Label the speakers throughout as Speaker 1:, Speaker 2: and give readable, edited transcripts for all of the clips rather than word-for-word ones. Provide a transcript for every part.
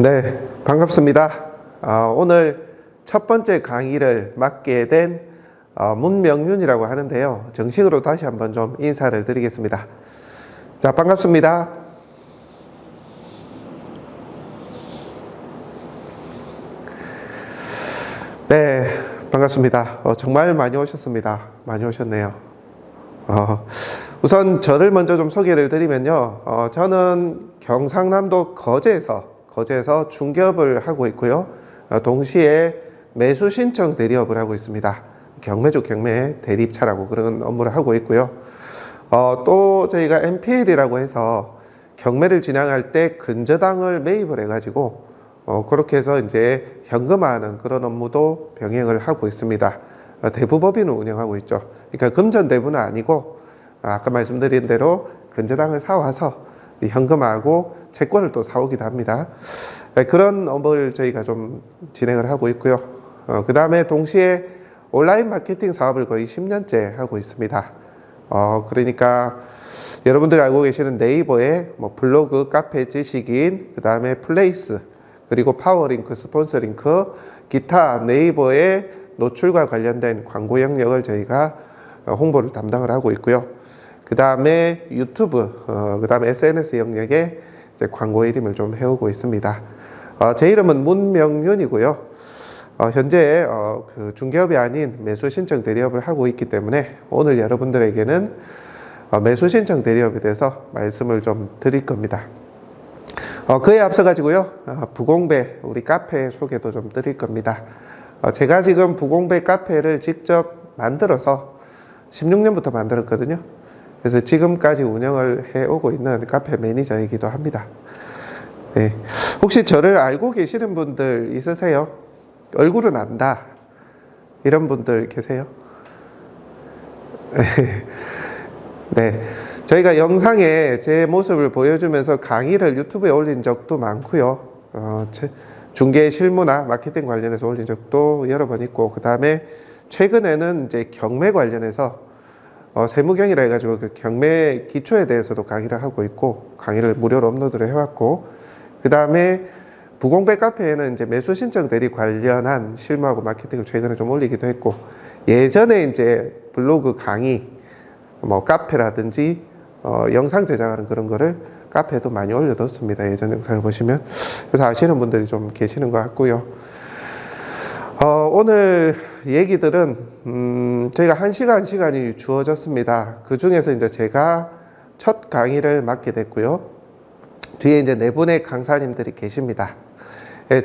Speaker 1: 네, 반갑습니다. 오늘 첫 번째 강의를 맡게 된 문명윤이라고 하는데요. 정식으로 다시 한번 좀 인사를 드리겠습니다. 자, 반갑습니다. 네, 반갑습니다. 정말 많이 오셨습니다. 많이 오셨네요. 우선 저를 먼저 좀 소개를 드리면요. 저는 경상남도 거제에서 중개업을 하고 있고요. 동시에 매수 신청 대리업을 하고 있습니다. 경매주 경매 대리입차라고 그런 업무를 하고 있고요. 또 저희가 MPL이라고 해서 경매를 진행할 때 근저당을 매입을 해가지고 그렇게 해서 이제 현금화하는 그런 업무도 병행을 하고 있습니다. 대부법인을 운영하고 있죠. 그러니까 금전대부는 아니고 아까 말씀드린 대로 근저당을 사와서 현금화하고 채권을 또 사오기도 합니다. 그런 업무를 저희가 좀 진행을 하고 있고요. 그 다음에 동시에 온라인 마케팅 사업을 거의 10년째 하고 있습니다. 그러니까 여러분들이 알고 계시는 네이버에 뭐 블로그, 카페, 지식인, 그 다음에 플레이스, 그리고 파워링크, 스폰서링크, 기타 네이버의 노출과 관련된 광고 영역을 저희가 홍보를 담당을 하고 있고요. 그 다음에 유튜브, 그 다음에 SNS 영역에 이제 광고 일임을 좀 해오고 있습니다. 제 이름은 문명윤이고요. 현재 그 중개업이 아닌 매수 신청 대리업을 하고 있기 때문에 오늘 여러분들에게는 매수 신청 대리업에 대해서 말씀을 좀 드릴 겁니다. 그에 앞서 가지고요, 부공배 우리 카페 소개도 좀 드릴 겁니다. 제가 지금 부공배 카페를 직접 만들어서 16년부터 만들었거든요. 그래서 지금까지 운영을 해오고 있는 카페 매니저이기도 합니다. 네. 혹시 저를 알고 계시는 분들 있으세요? 얼굴은 안다 이런 분들 계세요? 네. 저희가 영상에 제 모습을 보여주면서 강의를 유튜브에 올린 적도 많고요. 중개 실무나 마케팅 관련해서 올린 적도 여러 번 있고, 그 다음에 최근에는 이제 경매 관련해서 세무경이라 해가지고 그 경매 기초에 대해서도 강의를 하고 있고, 강의를 무료로 업로드를 해왔고, 그 다음에 부공배 카페에는 이제 매수 신청 대리 관련한 실무하고 마케팅을 최근에 좀 올리기도 했고, 예전에 이제 블로그 강의, 뭐 카페라든지 영상 제작하는 그런 거를 카페에도 많이 올려뒀습니다. 예전 영상을 보시면. 그래서 아시는 분들이 좀 계시는 것 같고요. 오늘 얘기들은 저희가 1시간이 주어졌습니다. 그 중에서 이제 제가 첫 강의를 맡게 됐고요. 뒤에 이제 4분의 강사님들이 계십니다.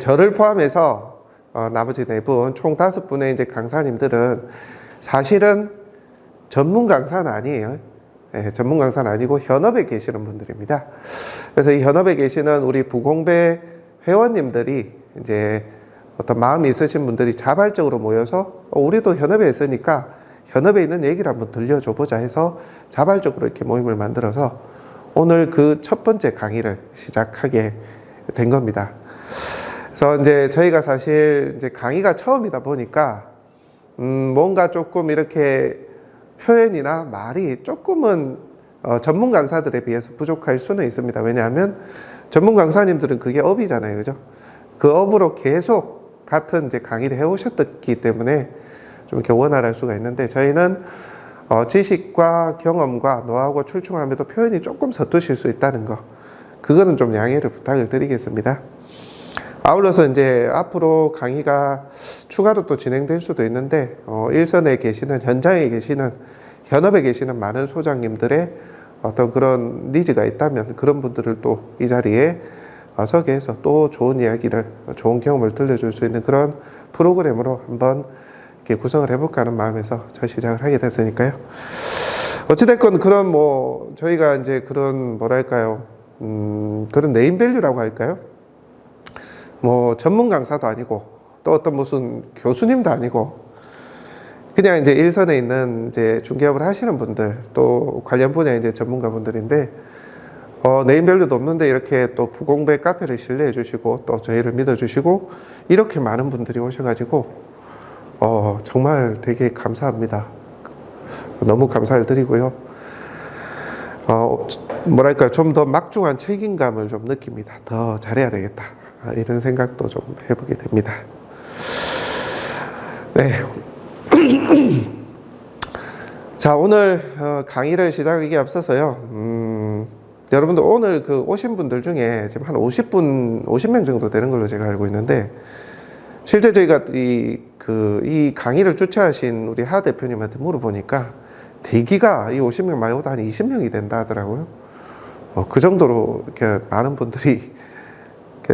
Speaker 1: 저를 포함해서 나머지 4분, 총 5분의 이제 강사님들은 사실은 전문 강사는 아니에요. 전문 강사는 아니고 현업에 계시는 분들입니다. 그래서 이 현업에 계시는 우리 부공배 회원님들이 이제 어떤 마음이 있으신 분들이 자발적으로 모여서 우리도 현업에 있으니까 현업에 있는 얘기를 한번 들려줘 보자 해서 자발적으로 이렇게 모임을 만들어서 오늘 그 첫 번째 강의를 시작하게 된 겁니다. 그래서 이제 저희가 사실 이제 강의가 처음이다 보니까 뭔가 조금 이렇게 표현이나 말이 조금은 전문 강사들에 비해서 부족할 수는 있습니다. 왜냐하면 전문 강사님들은 그게 업이잖아요, 그죠? 그 업으로 계속 같은 이제 강의를 해오셨기 때문에 좀 이렇게 원활할 수가 있는데, 저희는 지식과 경험과 노하우가 출중함에도 표현이 조금 서투실 수 있다는 거, 그거는 좀 양해를 부탁을 드리겠습니다. 아울러서 이제 앞으로 강의가 추가로 또 진행될 수도 있는데, 일선에 계시는, 현장에 계시는, 현업에 계시는 많은 소장님들의 어떤 그런 니즈가 있다면 그런 분들을 또 이 자리에 서게 해서 또 좋은 이야기를, 좋은 경험을 들려줄 수 있는 그런 프로그램으로 한번 이렇게 구성을 해볼까 하는 마음에서 저 시작을 하게 됐으니까요. 어찌됐건 그런 뭐 저희가 이제 그런 뭐랄까요, 그런 네임밸류라고 할까요? 뭐 전문 강사도 아니고 또 어떤 무슨 교수님도 아니고 그냥 이제 일선에 있는 이제 중개업을 하시는 분들, 또 관련 분야의 이제 전문가분들인데, 네임밸류도 없는데 이렇게 또 부공배 카페를 신뢰해 주시고 또 저희를 믿어 주시고 이렇게 많은 분들이 오셔가지고 정말 되게 감사합니다. 너무 감사를 드리고요. 뭐랄까 좀 더 막중한 책임감을 좀 느낍니다. 더 잘해야 되겠다. 이런 생각도 좀 해보게 됩니다. 네. 자, 오늘 강의를 시작하기에 앞서서요. 여러분들 오늘 그 오신 분들 중에 지금 한 50명 정도 되는 걸로 제가 알고 있는데, 실제 저희가 이 강의를 주최하신 우리 하 대표님한테 물어보니까 대기가 이 50명 말고도 한 20명이 된다 하더라고요. 그 정도로 이렇게 많은 분들이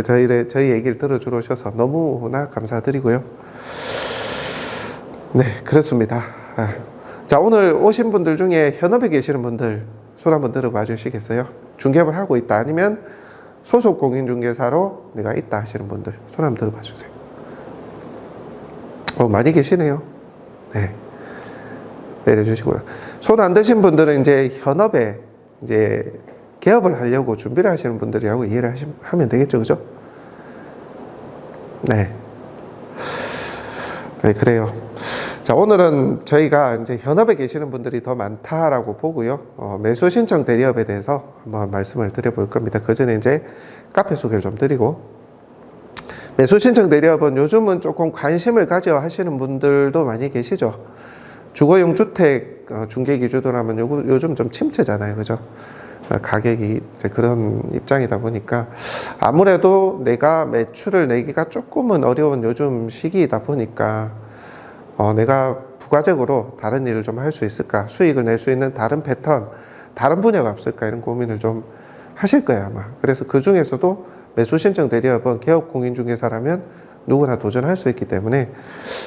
Speaker 1: 저희 얘기를 들어주러 오셔서 너무나 감사드리고요. 네, 그렇습니다. 자, 오늘 오신 분들 중에 현업에 계시는 분들 손 한번 들어봐 주시겠어요? 중개업을 하고 있다, 아니면 소속 공인중개사로 내가 있다 하시는 분들 손 한번 들어봐 주세요. 많이 계시네요. 네, 내려주시고요. 손 안 드신 분들은 이제 현업에 이제 개업을 하려고 준비를 하시는 분들이라고 이해를 하면 되겠죠, 그죠? 네. 네, 그래요. 자, 오늘은 저희가 이제 현업에 계시는 분들이 더 많다라고 보고요. 매수 신청 대리업에 대해서 한번 말씀을 드려볼 겁니다. 그 전에 이제 카페 소개를 좀 드리고, 매수 신청 대리업은 요즘은 조금 관심을 가져 하시는 분들도 많이 계시죠. 주거용 주택 중개 기준으로는 요즘 좀 침체잖아요, 그죠? 가격이 그런 입장이다 보니까 아무래도 내가 매출을 내기가 조금은 어려운 요즘 시기이다 보니까 내가 부가적으로 다른 일을 좀 할 수 있을까, 수익을 낼 수 있는 다른 패턴, 다른 분야가 없을까, 이런 고민을 좀 하실 거예요, 아마. 그래서 그 중에서도 매수 신청 대리업은 개업 공인중개사라면 누구나 도전할 수 있기 때문에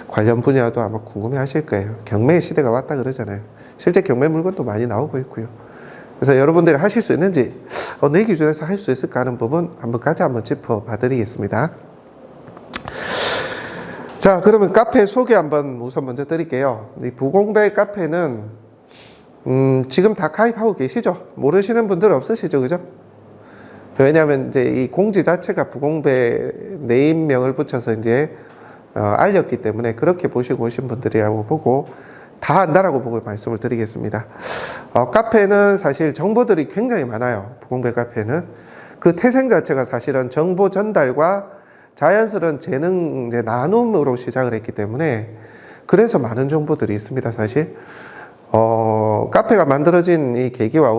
Speaker 1: 관련 분야도 아마 궁금해 하실 거예요. 경매의 시대가 왔다 그러잖아요. 실제 경매 물건도 많이 나오고 있고요. 그래서 여러분들이 하실 수 있는지, 내 기준에서 할 수 있을까 하는 부분 한번 짚어봐 드리겠습니다. 자, 그러면 카페 소개 우선 먼저 드릴게요. 이 부공배 카페는 지금 다 가입하고 계시죠? 모르시는 분들 없으시죠, 그죠? 왜냐하면 이제 이 공지 자체가 부공배 네임명을 붙여서 이제 알렸기 때문에 그렇게 보시고 오신 분들이라고 보고, 다 안다라고 보고 말씀을 드리겠습니다. 카페는 사실 정보들이 굉장히 많아요. 부공배 카페는 그 태생 자체가 사실은 정보 전달과 자연스러운 재능 이제 나눔으로 시작을 했기 때문에 그래서 많은 정보들이 있습니다. 사실 카페가 만들어진 이 계기와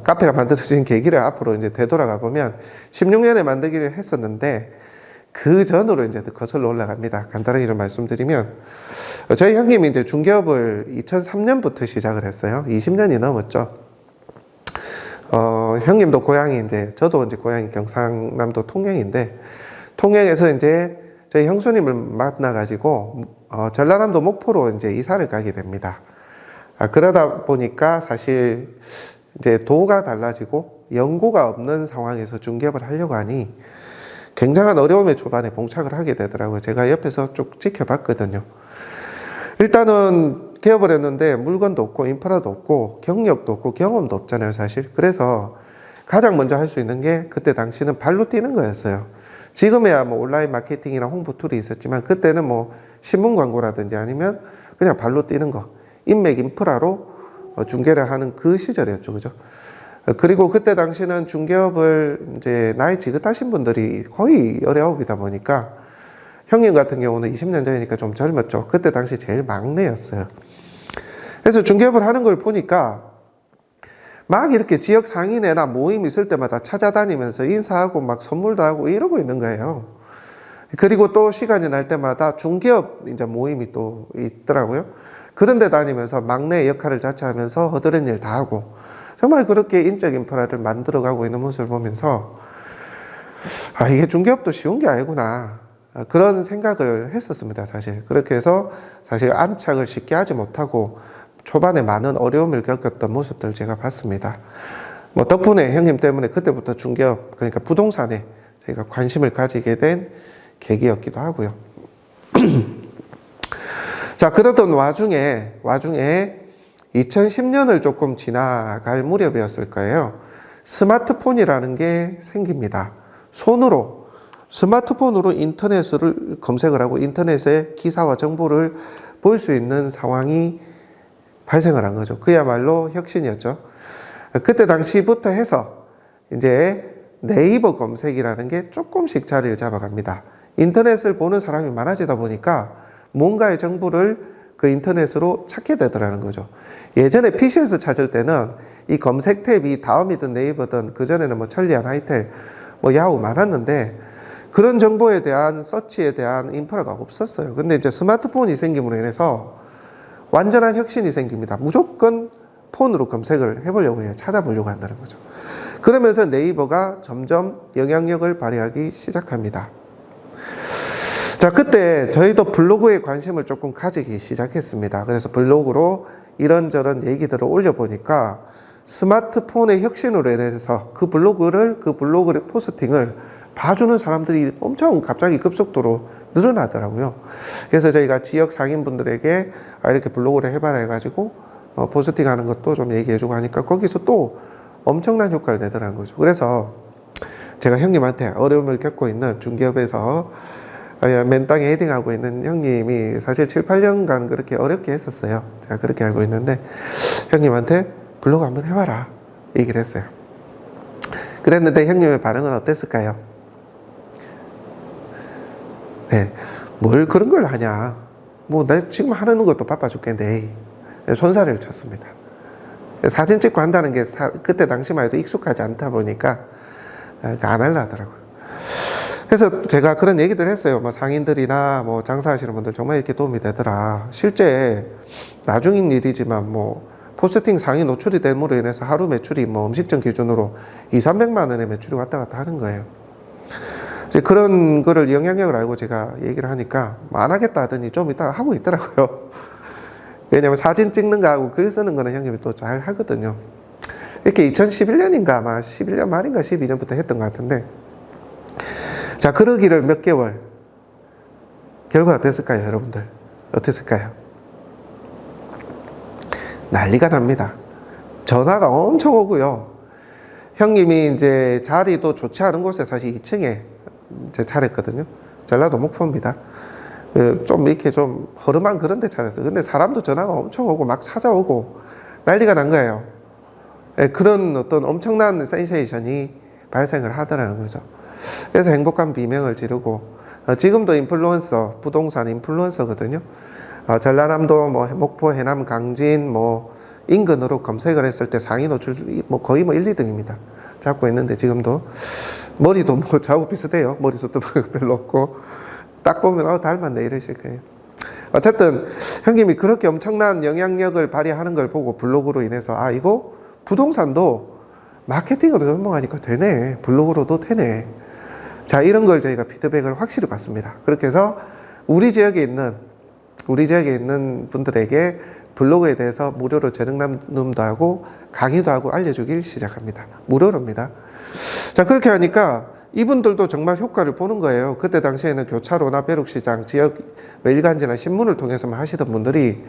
Speaker 1: 카페가 만들어진 계기를 앞으로 이제 되돌아가 보면 16년에 만들기를 했었는데, 그 전으로 이제 거슬러 올라갑니다. 간단하게 좀 말씀드리면, 저희 형님이 이제 중개업을 2003년부터 시작을 했어요. 20년이 넘었죠. 형님도 고향이 저도 고향이 경상남도 통영인데, 통영에서 이제 저희 형수님을 만나가지고, 전라남도 목포로 이제 이사를 가게 됩니다. 그러다 보니까 사실 이제 도가 달라지고 연고가 없는 상황에서 중개업을 하려고 하니 굉장한 어려움의 초반에 봉착을 하게 되더라고요. 제가 옆에서 쭉 지켜봤거든요. 일단은 개업을 했는데 물건도 없고 인프라도 없고 경력도 없고 경험도 없잖아요, 사실. 그래서 가장 먼저 할 수 있는 게 그때 당시는 발로 뛰는 거였어요. 지금에야 뭐 온라인 마케팅이나 홍보 툴이 있었지만 그때는 뭐 신문 광고라든지 아니면 그냥 발로 뛰는 거, 인맥 인프라로 중개를 하는 그 시절이었죠, 그죠? 그리고 그때 당시는 중개업을 이제 나이 지긋하신 분들이 거의 19이다 보니까, 형님 같은 경우는 20년 전이니까 좀 젊었죠. 그때 당시 제일 막내였어요. 그래서 중개업을 하는 걸 보니까 막 이렇게 지역 상인회나 모임 있을 때마다 찾아다니면서 인사하고 막 선물도 하고 이러고 있는 거예요. 그리고 또 시간이 날 때마다 중개업 이제 모임이 또 있더라고요. 그런데 다니면서 막내 역할을 자처하면서 허드렛 일 다 하고, 정말 그렇게 인적 인프라를 만들어가고 있는 모습을 보면서 이게 중개업도 쉬운 게 아니구나, 그런 생각을 했었습니다. 사실 그렇게 해서 사실 안착을 쉽게 하지 못하고 초반에 많은 어려움을 겪었던 모습들을 제가 봤습니다. 뭐 덕분에 형님 때문에 그때부터 중개업, 그러니까 부동산에 제가 관심을 가지게 된 계기였기도 하고요. 자, 그러던 와중에 2010년을 조금 지나갈 무렵이었을 거예요. 스마트폰이라는 게 생깁니다. 스마트폰으로 인터넷을 검색을 하고 인터넷에 기사와 정보를 볼 수 있는 상황이 발생을 한 거죠. 그야말로 혁신이었죠. 그때 당시부터 해서 이제 네이버 검색이라는 게 조금씩 자리를 잡아갑니다. 인터넷을 보는 사람이 많아지다 보니까 뭔가의 정보를 그 인터넷으로 찾게 되더라는 거죠. 예전에 PC에서 찾을 때는 이 검색 탭이 다음이든 네이버든 그전에는 뭐 천리안, 하이텔, 뭐 야후 많았는데 그런 정보에 대한 서치에 대한 인프라가 없었어요. 근데 이제 스마트폰이 생김으로 인해서 완전한 혁신이 생깁니다. 무조건 폰으로 검색을 해보려고 해요. 찾아보려고 한다는 거죠. 그러면서 네이버가 점점 영향력을 발휘하기 시작합니다. 자, 그때 저희도 블로그에 관심을 조금 가지기 시작했습니다. 그래서 블로그로 이런저런 얘기들을 올려보니까 스마트폰의 혁신으로 인해서 그 블로그의 포스팅을 봐주는 사람들이 엄청 갑자기 급속도로 늘어나더라고요. 그래서 저희가 지역 상인분들에게 이렇게 블로그를 해봐라 해가지고 포스팅하는 것도 좀 얘기해주고 하니까 거기서 또 엄청난 효과를 내더라는 거죠. 그래서 제가 형님한테 어려움을 겪고 있는 중기업에서 맨 땅에 헤딩하고 있는 형님이 사실 7, 8년간 그렇게 어렵게 했었어요. 제가 그렇게 알고 있는데 형님한테 블로그 한번 해봐라 얘기를 했어요. 그랬는데 형님의 반응은 어땠을까요? 네, 뭘 그런 걸 하냐, 뭐 나 지금 하는 것도 바빠 죽겠는데 손사래를 쳤습니다. 사진 찍고 한다는 게 그때 당시만 해도 익숙하지 않다 보니까 안 하려 하더라고요. 그래서 제가 그런 얘기들 했어요. 뭐 상인들이나 뭐 장사하시는 분들 정말 이렇게 도움이 되더라. 실제 나중인 일이지만 뭐 포스팅 상위 노출이 됨으로 인해서 하루 매출이 뭐 음식점 기준으로 200~300만 원의 매출이 왔다 갔다 하는 거예요. 이제 그런 거를 영향력을 알고 제가 얘기를 하니까 안 하겠다 하더니 좀 이따 하고 있더라고요. 왜냐면 사진 찍는 거하고 글 쓰는 거는 형님이 또 잘 하거든요. 이렇게 2011년인가 아마 11년 말인가 12년부터 했던 것 같은데, 자, 그러기를 몇 개월, 결과가 어땠을까요, 여러분들? 어땠을까요? 난리가 납니다. 전화가 엄청 오고요. 형님이 이제 자리도 좋지 않은 곳에 사실 2층에 제 차렸거든요. 전라도 목포입니다. 좀 이렇게 좀 허름한 그런 데 차렸어요. 근데 사람도 전화가 엄청 오고 막 찾아오고 난리가 난 거예요. 그런 어떤 엄청난 센세이션이 발생을 하더라는 거죠. 그래서 행복한 비명을 지르고, 지금도 인플루언서, 부동산 인플루언서거든요. 전라남도 뭐 목포, 해남, 강진 뭐 인근으로 검색을 했을 때 상위 노출 뭐 거의 뭐 1, 2등입니다. 잡고 있는데 지금도 머리도 뭐 저하고 비슷해요. 머리숱도 별로 없고 딱 보면 닮았네 이러실 거예요. 어쨌든 형님이 그렇게 엄청난 영향력을 발휘하는 걸 보고 블로그로 인해서 이거 부동산도 마케팅으로 넘어가니까 되네, 블로그로도 되네. 자, 이런 걸 저희가 피드백을 확실히 받습니다. 그렇게 해서 우리 지역에 있는 분들에게 블로그에 대해서 무료로 재능 나눔도 하고 강의도 하고 알려주길 시작합니다. 무료로입니다. 자, 그렇게 하니까 이분들도 정말 효과를 보는 거예요. 그때 당시에는 교차로나 벼룩시장, 지역 일간지나 신문을 통해서만 하시던 분들이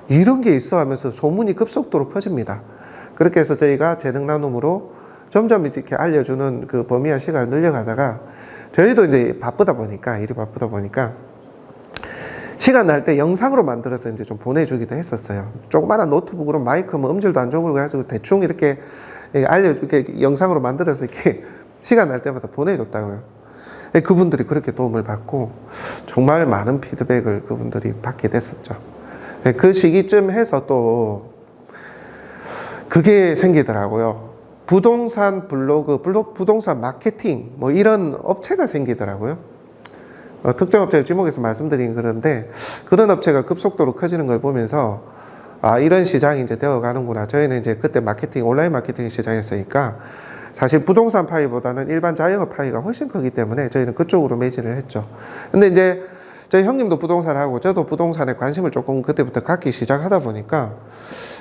Speaker 1: 이런 게 있어 하면서 소문이 급속도로 퍼집니다. 그렇게 해서 저희가 재능 나눔으로 점점 이렇게 알려주는 그 범위와 시간을 늘려가다가 저희도 이제 일이 바쁘다 보니까 시간 날 때 영상으로 만들어서 이제 좀 보내주기도 했었어요. 조그마한 노트북으로 마이크 뭐 음질도 안 좋은 걸 가지고 대충 이렇게 이렇게 영상으로 만들어서 이렇게 시간 날 때마다 보내줬다고요. 그분들이 그렇게 도움을 받고 정말 많은 피드백을 그분들이 받게 됐었죠. 그 시기쯤 해서 또 그게 생기더라고요. 부동산 블로그, 부동산 마케팅 뭐 이런 업체가 생기더라고요. 특정 업체를 지목해서 말씀드린 그런데 그런 업체가 급속도로 커지는 걸 보면서 이런 시장이 이제 되어가는구나. 저희는 이제 그때 온라인 마케팅 시장이었으니까 사실 부동산 파이보다는 일반 자영업 파이가 훨씬 크기 때문에 저희는 그쪽으로 매진을 했죠. 근데 이제 저희 형님도 부동산을 하고 저도 부동산에 관심을 조금 그때부터 갖기 시작하다 보니까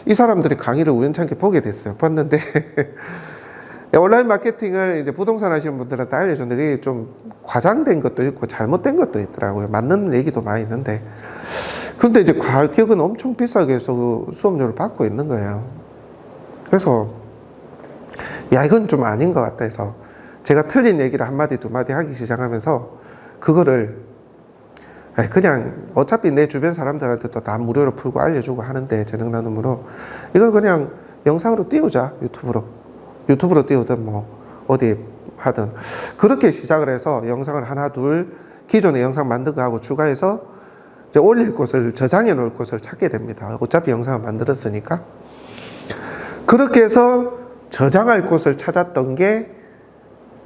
Speaker 1: 이 사람들이 강의를 우연찮게 보게 됐어요. 봤는데 온라인 마케팅을 이제 부동산 하시는 분들한테 알려줬는데 그게 좀 과장된 것도 있고 잘못된 것도 있더라고요. 맞는 얘기도 많이 있는데. 근데 이제 가격은 엄청 비싸게 해서 그 수업료를 받고 있는 거예요. 그래서 이건 좀 아닌 것 같다 해서 제가 틀린 얘기를 한마디 두마디 하기 시작하면서 그거를 그냥 어차피 내 주변 사람들한테도 다 무료로 풀고 알려주고 하는데 재능 나눔으로 이걸 그냥 영상으로 띄우자. 유튜브로 띄우든 뭐 어디 하든 그렇게 시작을 해서 영상을 하나 둘 기존의 영상 만든 거하고 추가해서 이제 올릴 곳을 저장해 놓을 곳을 찾게 됩니다. 어차피 영상을 만들었으니까. 그렇게 해서 저장할 곳을 찾았던 게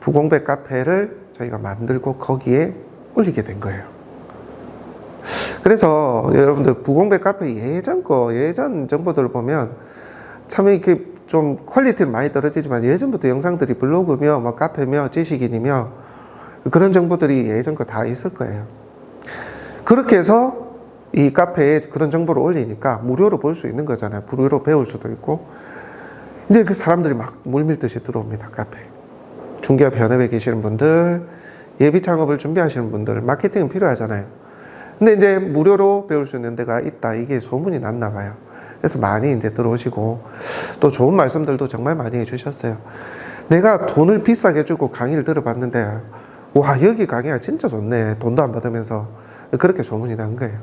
Speaker 1: 부공백 카페를 저희가 만들고 거기에 올리게 된 거예요. 그래서 여러분들 부공백 카페 예전 정보들을 보면 참 이렇게 좀 퀄리티는 많이 떨어지지만 예전부터 영상들이 블로그며 뭐 카페며 지식인이며 그런 정보들이 예전 거 다 있을 거예요. 그렇게 해서 이 카페에 그런 정보를 올리니까 무료로 볼 수 있는 거잖아요. 무료로 배울 수도 있고. 이제 그 사람들이 막 물밀듯이 들어옵니다. 카페. 중개업 현업에 계시는 분들, 예비 창업을 준비하시는 분들, 마케팅은 필요하잖아요. 근데 이제 무료로 배울 수 있는 데가 있다. 이게 소문이 났나 봐요. 그래서 많이 이제 들어오시고 또 좋은 말씀들도 정말 많이 해주셨어요. 내가 돈을 비싸게 주고 강의를 들어봤는데 와, 여기 강의가 진짜 좋네. 돈도 안 받으면서. 그렇게 소문이 난 거예요.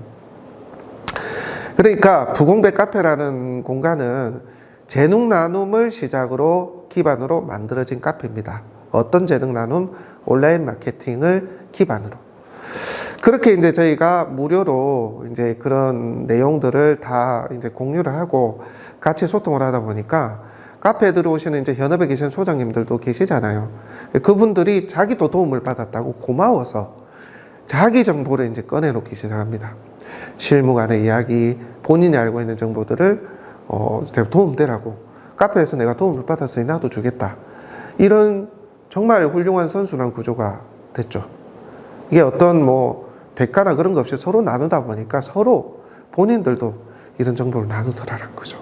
Speaker 1: 그러니까 부공백 카페라는 공간은 재능 나눔을 시작으로 기반으로 만들어진 카페입니다. 어떤 재능 나눔? 온라인 마케팅을 기반으로. 그렇게 이제 저희가 무료로 이제 그런 내용들을 다 이제 공유를 하고 같이 소통을 하다 보니까 카페에 들어오시는 이제 현업에 계신 소장님들도 계시잖아요. 그분들이 자기도 도움을 받았다고 고마워서 자기 정보를 이제 꺼내놓기 시작합니다. 실무간의 이야기, 본인이 알고 있는 정보들을 도움되라고. 카페에서 내가 도움을 받았으니 나도 주겠다. 이런 정말 훌륭한 선순환 구조가 됐죠. 이게 어떤 뭐 대가나 그런 거 없이 서로 나누다 보니까 서로 본인들도 이런 정보를 나누더라는 거죠.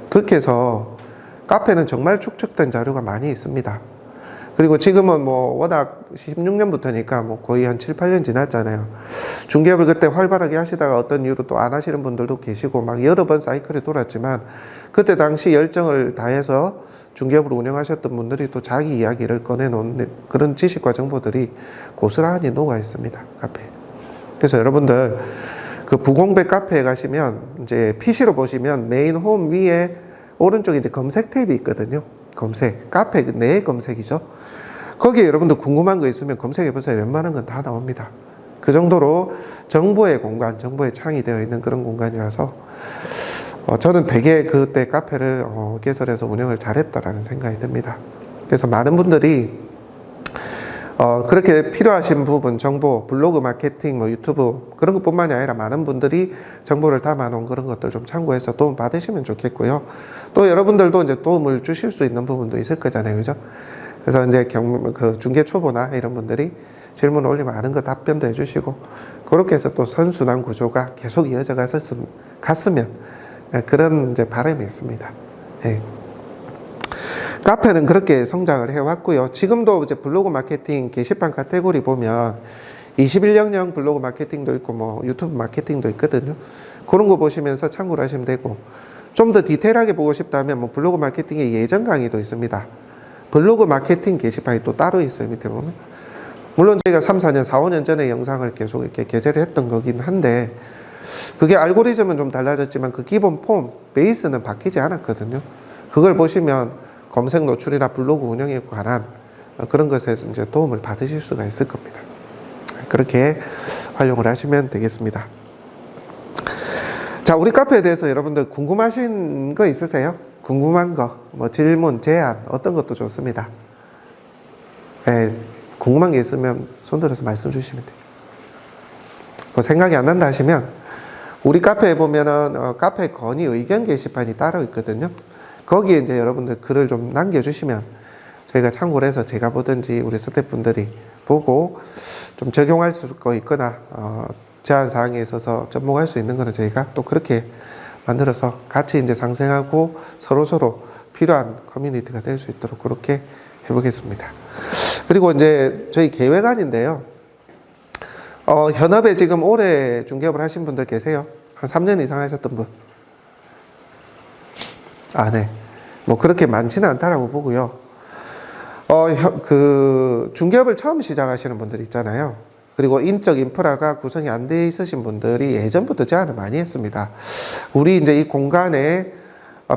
Speaker 1: 그렇게 해서 카페는 정말 축적된 자료가 많이 있습니다. 그리고 지금은 뭐 워낙 16년부터니까 뭐 거의 한 7, 8년 지났잖아요. 중개업을 그때 활발하게 하시다가 어떤 이유로 또 안 하시는 분들도 계시고 막 여러 번 사이클이 돌았지만 그때 당시 열정을 다해서 중개업을 운영하셨던 분들이 또 자기 이야기를 꺼내놓은 그런 지식과 정보들이 고스란히 녹아 있습니다. 카페에. 그래서 여러분들 그 부공백 카페에 가시면 이제 PC로 보시면 메인 홈 위에 오른쪽에 이제 검색 탭이 있거든요. 검색. 카페 내 검색이죠. 거기에 여러분들 궁금한 거 있으면 검색해보세요. 웬만한 건 다 나옵니다. 그 정도로 정보의 공간, 정보의 창이 되어 있는 그런 공간이라서 저는 되게 그때 카페를 개설해서 운영을 잘했다라는 생각이 듭니다. 그래서 많은 분들이 그렇게 필요하신 부분, 정보, 블로그 마케팅, 뭐 유튜브 그런 것뿐만이 아니라 많은 분들이 정보를 담아놓은 그런 것들 좀 참고해서 도움 받으시면 좋겠고요. 또 여러분들도 이제 도움을 주실 수 있는 부분도 있을 거잖아요, 그죠? 그래서 이제 그 중개 초보나 이런 분들이 질문을 올리면 아는 거 답변도 해주시고 그렇게 해서 또 선순환 구조가 계속 이어져 갔으면 그런 이제 바람이 있습니다. 네. 카페는 그렇게 성장을 해왔고요. 지금도 이제 블로그 마케팅 게시판 카테고리 보면 21년형 블로그 마케팅도 있고 뭐 유튜브 마케팅도 있거든요. 그런 거 보시면서 참고를 하시면 되고 좀 더 디테일하게 보고 싶다면 뭐 블로그 마케팅의 예전 강의도 있습니다. 블로그 마케팅 게시판이 또 따로 있어요. 밑에 보면. 물론 저희가 3, 4년, 4, 5년 전에 영상을 계속 이렇게 게재를 했던 거긴 한데 그게 알고리즘은 좀 달라졌지만 그 기본 폼, 베이스는 바뀌지 않았거든요. 그걸 보시면 검색 노출이나 블로그 운영에 관한 그런 것에서 이제 도움을 받으실 수가 있을 겁니다. 그렇게 활용을 하시면 되겠습니다. 자, 우리 카페에 대해서 여러분들 궁금하신 거 있으세요? 궁금한 거, 뭐 질문, 제안, 어떤 것도 좋습니다. 네, 궁금한 게 있으면 손들어서 말씀 주시면 돼요. 뭐 생각이 안 난다 하시면 우리 카페에 보면은 카페 건의 의견 게시판이 따로 있거든요. 거기에 이제 여러분들 글을 좀 남겨주시면 저희가 참고를 해서 제가 보든지 우리 스태프분들이 보고 좀 적용할 수 있거나 제한 사항에 있어서 접목할 수 있는 거는 저희가 또 그렇게 만들어서 같이 이제 상생하고 서로 필요한 커뮤니티가 될 수 있도록 그렇게 해보겠습니다. 그리고 이제 저희 계획안인데요. 현업에 지금 올해 중개업을 하신 분들 계세요? 한 3년 이상 하셨던 분? 네. 뭐 그렇게 많지는 않다라고 보고요. 그 중개업을 처음 시작하시는 분들 있잖아요. 그리고 인적 인프라가 구성이 안 돼 있으신 분들이 예전부터 제안을 많이 했습니다. 우리 이제 이 공간에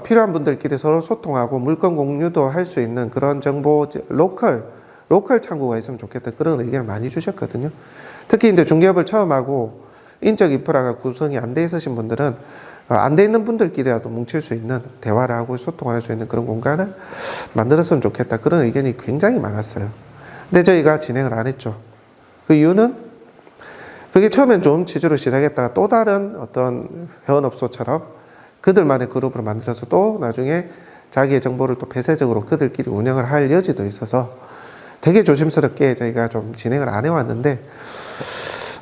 Speaker 1: 필요한 분들끼리 서로 소통하고 물건 공유도 할 수 있는 그런 정보, 로컬 로컬 창구가 있으면 좋겠다. 그런 의견을 많이 주셨거든요. 특히 이제 중개업을 처음 하고 인적 인프라가 구성이 안 돼 있으신 분들은 안 돼 있는 분들끼리라도 뭉칠 수 있는 대화를 하고 소통할 수 있는 그런 공간을 만들었으면 좋겠다. 그런 의견이 굉장히 많았어요. 근데 저희가 진행을 안 했죠. 그 이유는 그게 처음엔 좀 취지로 시작했다가 또 다른 어떤 회원업소처럼 그들만의 그룹으로 만들어서 또 나중에 자기의 정보를 또 폐쇄적으로 그들끼리 운영을 할 여지도 있어서 되게 조심스럽게 저희가 좀 진행을 안 해왔는데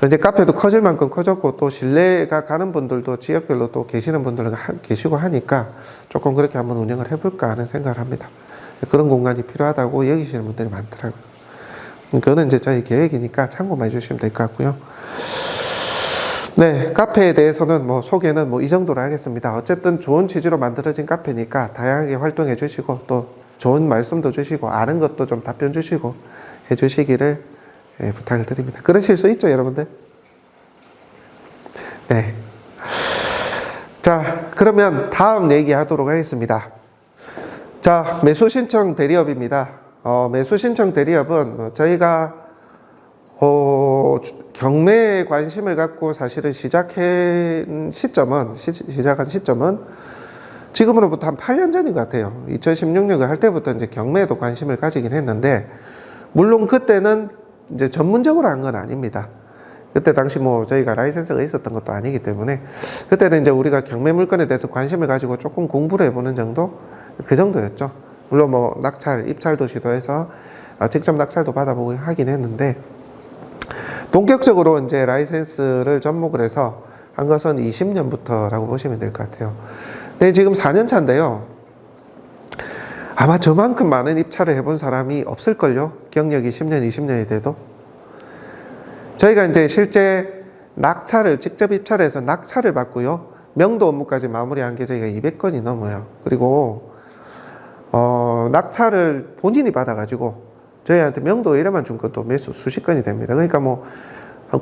Speaker 1: 이제 카페도 커질 만큼 커졌고 또 신뢰가 가는 분들도 지역별로 또 계시는 분들은 계시고 하니까 조금 그렇게 한번 운영을 해볼까 하는 생각을 합니다. 그런 공간이 필요하다고 여기시는 분들이 많더라고요. 그거는 이제 저희 계획이니까 참고만 해주시면 될 것 같고요. 네, 카페에 대해서는 뭐 소개는 뭐 이 정도로 하겠습니다. 어쨌든 좋은 취지로 만들어진 카페니까 다양하게 활동해 주시고 또 좋은 말씀도 주시고 아는 것도 좀 답변 주시고 해 주시기를 부탁을 드립니다. 그러실 수 있죠, 여러분들? 네. 자, 그러면 다음 얘기하도록 하겠습니다. 자, 매수 신청 대리업입니다. 매수 신청 대리업은 저희가 경매에 관심을 갖고 사실은 시작한 시점은 지금으로부터 한 8년 전인 것 같아요. 2016년을 할 때부터 이제 경매에도 관심을 가지긴 했는데, 물론 그때는 이제 전문적으로 한 건 아닙니다. 그때 당시 뭐 저희가 라이센스가 있었던 것도 아니기 때문에 그때는 이제 우리가 경매 물건에 대해서 관심을 가지고 조금 공부를 해보는 정도, 그 정도였죠. 물론 뭐 낙찰, 입찰도 시도해서 직접 낙찰도 받아보고 하긴 했는데, 본격적으로 이제 라이센스를 접목을 해서 한 것은 20년부터라고 보시면 될 것 같아요. 근데 지금 4년 차인데요. 아마 저만큼 많은 입찰을 해본 사람이 없을걸요. 경력이 10년, 20년이 돼도. 저희가 이제 실제 낙찰을, 직접 입찰해서 낙찰을 받고요. 명도 업무까지 마무리한 게 저희가 200건이 넘어요. 그리고, 낙찰을 본인이 받아가지고 저희한테 명도 의뢰만 준 것도 매수 수십 건이 됩니다. 그러니까 뭐,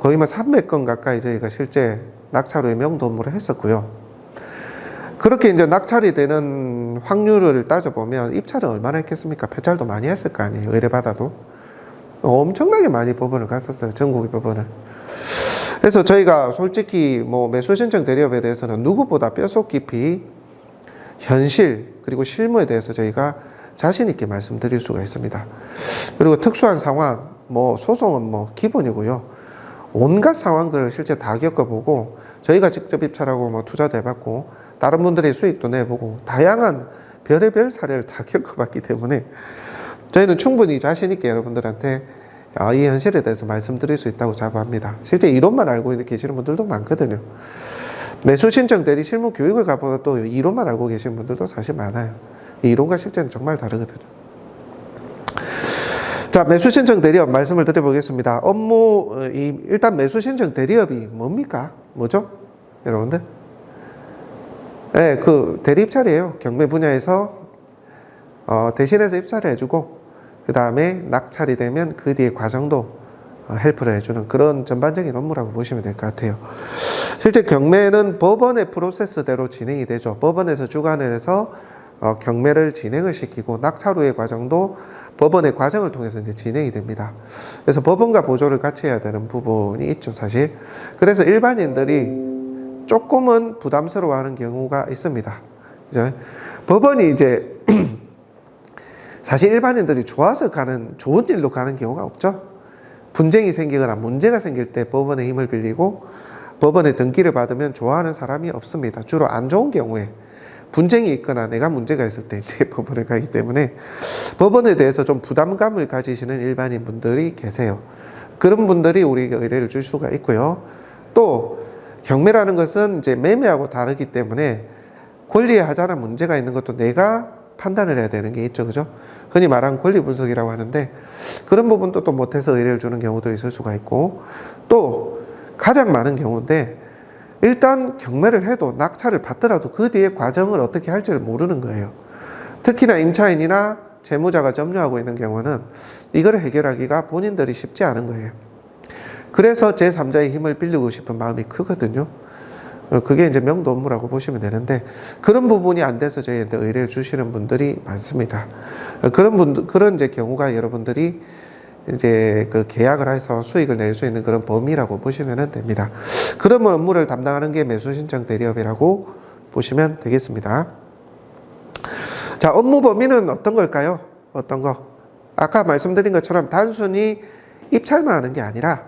Speaker 1: 거의 뭐 300건 가까이 저희가 실제 낙찰 후에 명도 업무를 했었고요. 그렇게 이제 낙찰이 되는 확률을 따져보면 입찰은 얼마나 했겠습니까? 폐찰도 많이 했을 거 아니에요. 의뢰받아도. 엄청나게 많이 법원을 갔었어요. 전국의 법원을. 그래서 저희가 솔직히 뭐 매수 신청 대리업에 대해서는 누구보다 뼛속 깊이 현실 그리고 실무에 대해서 저희가 자신 있게 말씀드릴 수가 있습니다. 그리고 특수한 상황, 뭐 소송은 뭐 기본이고요. 온갖 상황들을 실제 다 겪어보고 저희가 직접 입찰하고 뭐 투자도 해봤고 다른 분들이 수익도 내보고 다양한 별의별 사례를 다 겪어봤기 때문에 저희는 충분히 자신 있게 여러분들한테 이 현실에 대해서 말씀드릴 수 있다고 자부합니다. 실제 이론만 알고 계시는 분들도 많거든요. 매수 신청 대리 실무 교육을 가보다 또 이론만 알고 계시는 분들도 사실 많아요. 이 이론과 실제는 정말 다르거든요. 자, 매수 신청 대리업 말씀을 드려보겠습니다. 일단 매수 신청 대리업이 뭡니까? 뭐죠? 여러분들? 네, 그 대리 입찰이에요. 경매 분야에서 대신해서 입찰을 해주고 그 다음에 낙찰이 되면 그 뒤에 과정도 헬프를 해주는 그런 전반적인 업무라고 보시면 될 것 같아요. 실제 경매는 법원의 프로세스대로 진행이 되죠. 법원에서 주관을 해서 경매를 진행을 시키고 낙찰 후의 과정도 법원의 과정을 통해서 이제 진행이 됩니다. 그래서 법원과 보조를 같이 해야 되는 부분이 있죠, 사실. 그래서 일반인들이 조금은 부담스러워하는 경우가 있습니다. 그죠? 법원이 이제 사실 일반인들이 좋아서 좋은 일로 가는 경우가 없죠. 분쟁이 생기거나 문제가 생길 때 법원의 힘을 빌리고 법원의 등기를 받으면 좋아하는 사람이 없습니다. 주로 안 좋은 경우에 분쟁이 있거나 내가 문제가 있을 때 이제 법원에 가기 때문에 법원에 대해서 좀 부담감을 가지시는 일반인 분들이 계세요. 그런 분들이 우리가 의뢰를 줄 수가 있고요. 또 경매라는 것은 이제 매매하고 다르기 때문에 권리에 하자나 문제가 있는 것도 내가 판단을 해야 되는 게 있죠. 그죠? 흔히 말하는 권리 분석이라고 하는데 그런 부분도 또 못해서 의뢰를 주는 경우도 있을 수가 있고 또 가장 많은 경우인데 일단 경매를 해도 낙찰을 받더라도 그 뒤에 과정을 어떻게 할지를 모르는 거예요. 특히나 임차인이나 채무자가 점유하고 있는 경우는 이걸 해결하기가 본인들이 쉽지 않은 거예요. 그래서 제3자의 힘을 빌리고 싶은 마음이 크거든요. 그게 이제 명도 업무라고 보시면 되는데 그런 부분이 안 돼서 저희한테 의뢰를 주시는 분들이 많습니다. 그런 이제 경우가 여러분들이 이제 그 계약을 해서 수익을 낼 수 있는 그런 범위라고 보시면 됩니다. 그런 업무를 담당하는 게 매수신청 대리업이라고 보시면 되겠습니다. 자, 업무 범위는 어떤 걸까요? 어떤 거? 아까 말씀드린 것처럼 단순히 입찰만 하는 게 아니라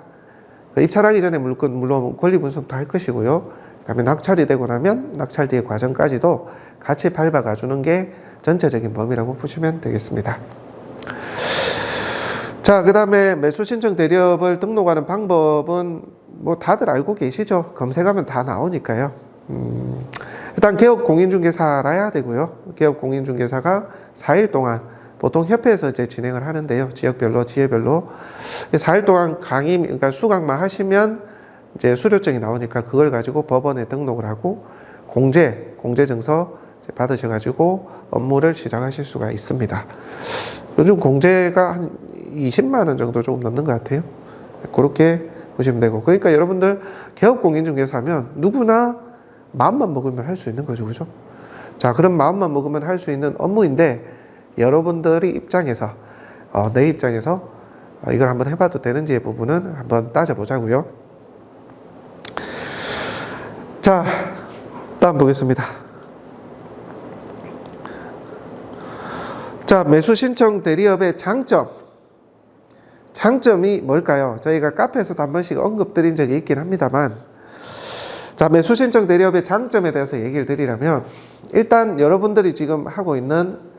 Speaker 1: 입찰하기 전에 물론 권리 분석도 할 것이고요. 그다음에 낙찰이 되고 나면 낙찰 뒤의 과정까지도 같이 밟아가 주는 게 전체적인 범위라고 보시면 되겠습니다. 자, 그 다음에 매수신청 대리업을 등록하는 방법은 뭐 다들 알고 계시죠? 검색하면 다 나오니까요. 일단 개업 공인중개사 알아야 되고요. 개업 공인중개사가 4일 동안 보통 협회에서 이제 진행을 하는데요. 지역별로, 지회별로 4일 동안 강의, 그러니까 수강만 하시면 이제 수료증이 나오니까 그걸 가지고 법원에 등록을 하고 공제증서 받으셔가지고 업무를 시작하실 수가 있습니다. 요즘 공제가 한 20만 원 정도 조금 넘는 것 같아요. 그렇게 보시면 되고. 그러니까 여러분들 개업 공인중개사 하면 누구나 마음만 먹으면 할 수 있는 거죠. 그죠? 자, 그런 마음만 먹으면 할 수 있는 업무인데 여러분들이 입장에서, 내 입장에서 이걸 한번 해봐도 되는지의 부분은 한번 따져보자고요. 자, 다음 보겠습니다. 자, 매수신청 대리업의 장점이 뭘까요? 저희가 카페에서도 한 번씩 언급드린 적이 있긴 합니다만, 자, 매수신청 대리업의 장점에 대해서 얘기를 드리려면, 일단 여러분들이 지금 하고 있는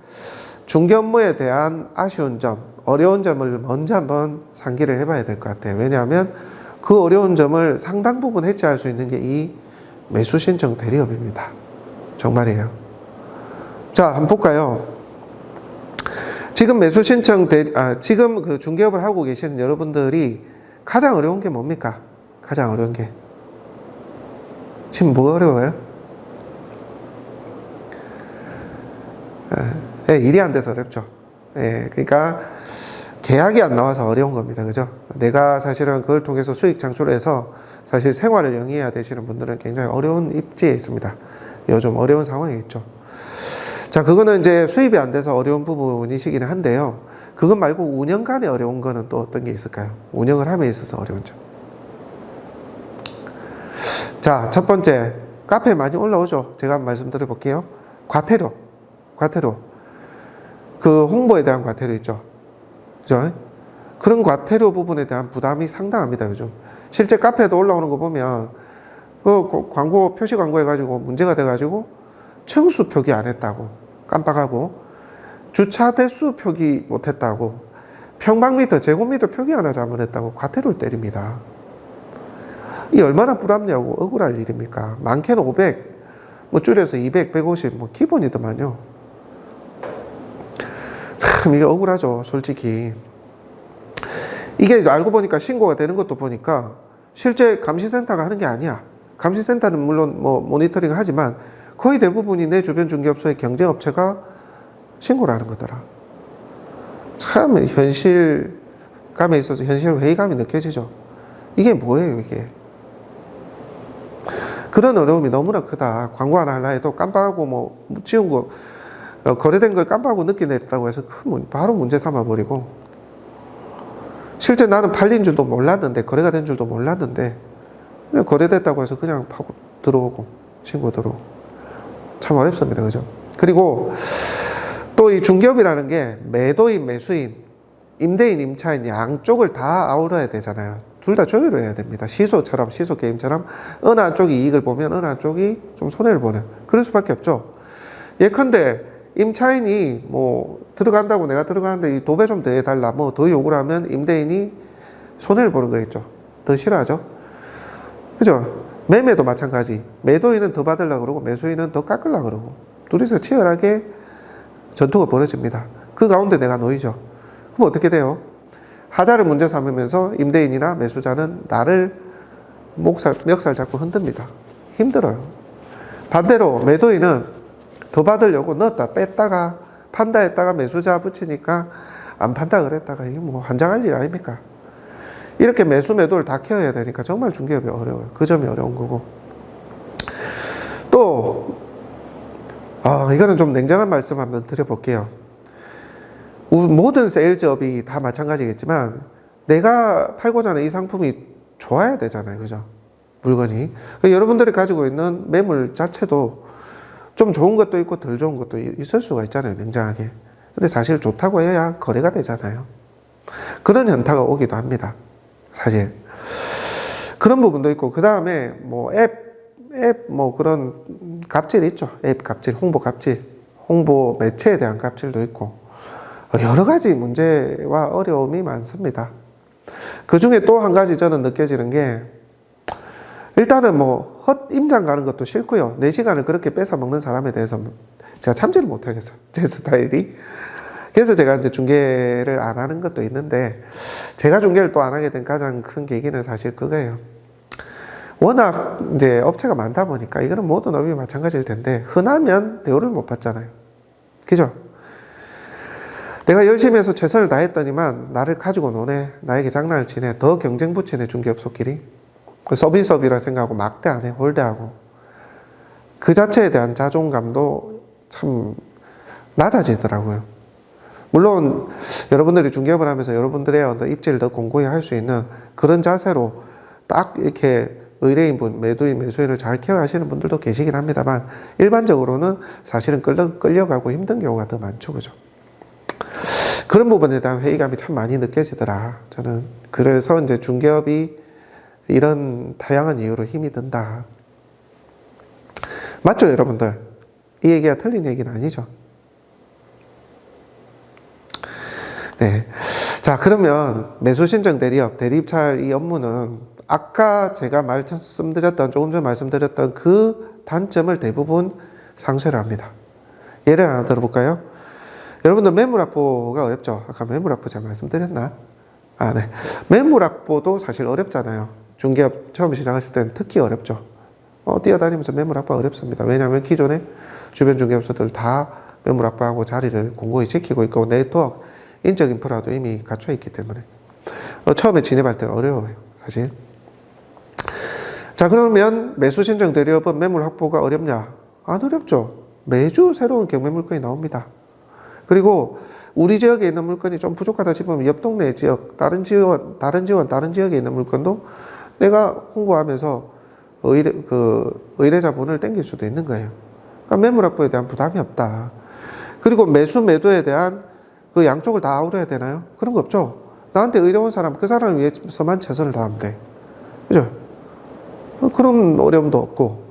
Speaker 1: 중개 업무에 대한 아쉬운 점, 어려운 점을 먼저 한번 상기를 해봐야 될 것 같아요. 왜냐하면 그 어려운 점을 상당 부분 해체할 수 있는 게 이 매수신청 대리업입니다. 정말이에요. 자, 한번 볼까요? 지금 지금 그 중개업을 하고 계시는 여러분들이 가장 어려운 게 뭡니까? 가장 어려운 게. 지금 뭐가 어려워요? 일이 안 돼서 어렵죠. 그러니까 계약이 안 나와서 어려운 겁니다. 그죠? 내가 사실은 그걸 통해서 수익 창출해서 사실 생활을 영위해야 되시는 분들은 굉장히 어려운 입지에 있습니다. 요즘 어려운 상황에 있죠. 자, 그거는 이제 수입이 안 돼서 어려운 부분이시긴 한데요. 그것 말고 운영간에 어려운 거는 또 어떤 게 있을까요? 운영을 함에 있어서 어려운 점. 자, 첫 번째, 카페에 많이 올라오죠. 제가 한번 말씀드려 볼게요. 과태료. 그 홍보에 대한 과태료 있죠. 그죠? 그런 과태료 부분에 대한 부담이 상당합니다, 요즘. 실제 카페에도 올라오는 거 보면, 그 광고, 표시 광고 해가지고 문제가 돼가지고, 층수 표기 안 했다고, 깜빡하고, 주차 대수 표기 못 했다고, 평방미터, 제곱미터 표기 하나 잘못했다고 과태료를 때립니다. 이 얼마나 부담냐고 억울할 일입니까? 많게는 500, 뭐 줄여서 200, 150, 뭐 기본이더만요. 참 이게 억울하죠, 솔직히. 이게 알고 보니까 신고가 되는 것도 보니까 실제 감시센터가 하는 게 아니야. 감시센터는 물론 뭐 모니터링 하지만 거의 대부분이 내 주변 중개업소의 경쟁업체가 신고를 하는 거더라. 참 현실감에 있어서 현실 회의감이 느껴지죠. 이게 뭐예요, 이게? 그런 어려움이 너무나 크다. 광고 하나 하려 해도 깜빡하고 뭐 지운 거, 거래된 걸 깜빡하고 늦게 냈다고 해서 바로 문제 삼아버리고, 실제 나는 팔린 줄도 몰랐는데, 거래가 된 줄도 몰랐는데, 그냥 거래됐다고 해서 그냥 파고 들어오고, 신고 들어오고. 참 어렵습니다. 그죠? 그리고 또 이 중개업이라는 게 매도인, 매수인, 임대인, 임차인 양쪽을 다 아우러야 되잖아요. 둘 다 조율을 해야 됩니다. 시소 게임처럼 어느 한쪽이 이익을 보면 어느 한쪽이 좀 손해를 보는 그럴 수밖에 없죠. 예컨대 임차인이 뭐 들어간다고 내가 들어가는데 이 도배 좀 더 해달라 뭐 더 요구를 하면 임대인이 손해를 보는 거겠죠. 더 싫어하죠. 그죠? 매매도 마찬가지. 매도인은 더 받으려고 그러고 매수인은 더 깎으려고 그러고 둘이서 치열하게 전투가 벌어집니다. 그 가운데 내가 놓이죠. 그럼 어떻게 돼요? 하자를 문제 삼으면서 임대인이나 매수자는 나를 멱살 잡고 흔듭니다. 힘들어요. 반대로 매도인은 더 받으려고 넣었다 뺐다가 판다 했다가 매수자 붙이니까 안 판다 그랬다가 이게 뭐 환장할 일 아닙니까? 이렇게 매수 매도를 다 케어해야 되니까 정말 중개업이 어려워요. 그 점이 어려운 거고. 또 이거는 좀 냉정한 말씀 한번 드려볼게요. 모든 세일즈업이 다 마찬가지겠지만 내가 팔고자 하는 이 상품이 좋아야 되잖아요. 그죠? 물건이. 여러분들이 가지고 있는 매물 자체도 좀 좋은 것도 있고 덜 좋은 것도 있을 수가 있잖아요. 냉정하게. 근데 사실 좋다고 해야 거래가 되잖아요. 그런 현타가 오기도 합니다. 사실. 그런 부분도 있고, 그 다음에 뭐 뭐 그런 갑질 있죠. 앱 갑질, 홍보 갑질, 홍보 매체에 대한 갑질도 있고, 여러 가지 문제와 어려움이 많습니다. 그 중에 또 한 가지 저는 느껴지는 게, 일단은 뭐 헛임장 가는 것도 싫고요. 내 시간을 그렇게 뺏어 먹는 사람에 대해서 제가 참지를 못하겠어요. 제 스타일이. 그래서 제가 이제 중개를 안 하는 것도 있는데, 제가 중개를 또 안 하게 된 가장 큰 계기는 사실 그거예요. 워낙 이제 업체가 많다 보니까, 이거는 모든 업이 마찬가지일 텐데, 흔하면 대우를 못 받잖아요. 그죠? 내가 열심히 해서 최선을 다했더니만 나를 가지고 노네, 나에게 장난을 치네, 더 경쟁 붙이네, 중개업소끼리. 서비스업이라 생각하고 막대 안 해, 홀대하고. 그 자체에 대한 자존감도 참 낮아지더라고요. 물론 여러분들이 중개업을 하면서 여러분들의 어떤 입지를 더 공고히 할 수 있는 그런 자세로 딱 이렇게 의뢰인분, 매도인, 매수인을 잘 케어하시는 분들도 계시긴 합니다만, 일반적으로는 사실은 끌려가고 힘든 경우가 더 많죠. 그죠? 그런 부분에 대한 회의감이 참 많이 느껴지더라. 저는 그래서 이제 중개업이 이런 다양한 이유로 힘이 든다. 맞죠, 여러분들? 이 얘기가 틀린 얘기는 아니죠. 네. 자, 그러면 매수신청 대리업, 대리입찰 이 업무는 아까 제가 말씀드렸던, 조금 전에 말씀드렸던 그 단점을 대부분 상쇄를 합니다. 예를 하나 들어볼까요? 여러분들 매물 확보가 어렵죠? 아까 매물 확보 제가 말씀드렸나? 네. 매물 확보도 사실 어렵잖아요. 중개업 처음 시작하실 때는 특히 어렵죠. 뛰어다니면서 매물 확보가 어렵습니다. 왜냐하면 기존에 주변 중개업소들 다 매물 확보하고 자리를 공고히 지키고 있고, 네트워크, 인적 인프라도 이미 갖춰 있기 때문에 처음에 진입할 때는 어려워요, 사실. 자, 그러면 매수 신청 대리업은 매물 확보가 어렵냐? 안 어렵죠. 매주 새로운 경매 물건이 나옵니다. 그리고 우리 지역에 있는 물건이 좀 부족하다 싶으면 옆 동네 지역, 다른 지역에 있는 물건도 내가 홍보하면서 의뢰자분을 땡길 수도 있는 거예요. 그러니까 매물 확보에 대한 부담이 없다. 그리고 매수, 매도에 대한 그 양쪽을 다 아우러야 되나요? 그런 거 없죠. 나한테 의뢰 온 사람, 그 사람을 위해서만 최선을 다하면 돼. 그죠? 그런 어려움도 없고.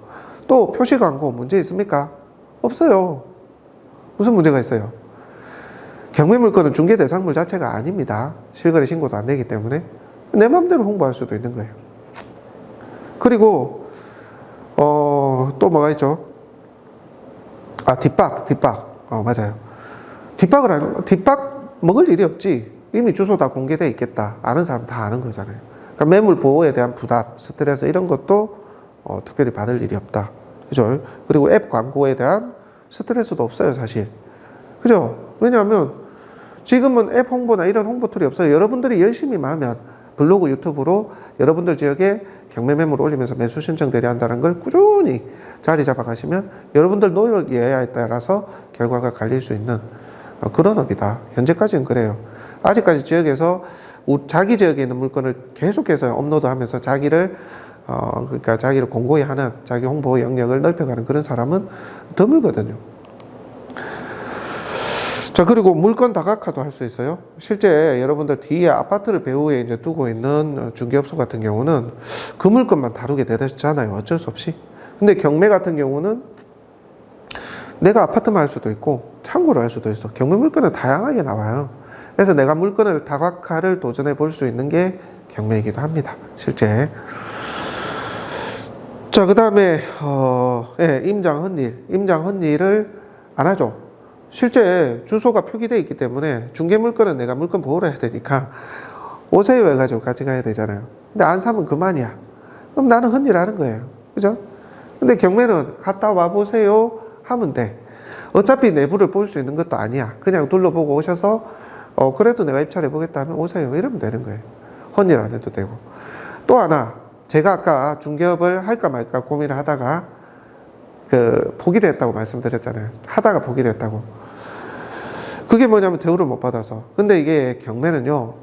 Speaker 1: 또 표시 광고 문제 있습니까? 없어요. 무슨 문제가 있어요? 경매 물건은 중개 대상물 자체가 아닙니다. 실거래 신고도 안 되기 때문에 내 마음대로 홍보할 수도 있는 거예요. 그리고 또 뭐가 있죠? 뒷박. 맞아요. 뒷박 먹을 일이 없지. 이미 주소 다 공개되어 있겠다. 아는 사람 다 아는 거잖아요. 그러니까 매물 보호에 대한 부담, 스트레스 이런 것도 특별히 받을 일이 없다. 그죠? 그리고 앱 광고에 대한 스트레스도 없어요, 사실. 그죠? 왜냐하면 지금은 앱 홍보나 이런 홍보 툴이 없어요. 여러분들이 열심히만 하면 블로그, 유튜브로 여러분들 지역에 경매 매물 올리면서 매수 신청 대리한다는 걸 꾸준히 자리 잡아가시면 여러분들 노력에 따라서 결과가 갈릴 수 있는 그런 업이다. 현재까지는 그래요. 아직까지 지역에서 자기 지역에 있는 물건을 계속해서 업로드하면서 자기를 공고히 하는 자기 홍보 영역을 넓혀가는 그런 사람은 드물거든요. 자, 그리고 물건 다각화도 할 수 있어요. 실제 여러분들 뒤에 아파트를 배후에 이제 두고 있는 중개업소 같은 경우는 그 물건만 다루게 되잖아요. 어쩔 수 없이. 근데 경매 같은 경우는 내가 아파트만 할 수도 있고 창고를 할 수도 있어. 경매 물건은 다양하게 나와요. 그래서 내가 물건을 다각화를 도전해 볼 수 있는 게 경매이기도 합니다. 실제. 자, 그 다음에 임장 헌일을 안 하죠. 실제 주소가 표기되어 있기 때문에 중개 물건은 내가 물건 보호를 해야 되니까 오세요 해가지고 같이 가야 되잖아요. 근데 안 사면 그만이야. 그럼 나는 헌일 하는 거예요. 그죠? 근데 경매는 갔다 와보세요 하면 돼. 어차피 내부를 볼 수 있는 것도 아니야. 그냥 둘러보고 오셔서 그래도 내가 입찰해 보겠다 하면 오세요 이러면 되는 거예요. 헌일 안 해도 되고. 또 하나, 제가 아까 중개업을 할까 말까 고민을 하다가 포기를 했다고 말씀드렸잖아요. 하다가 포기를 했다고. 그게 뭐냐면 대우를 못 받아서. 근데 이게 경매는요,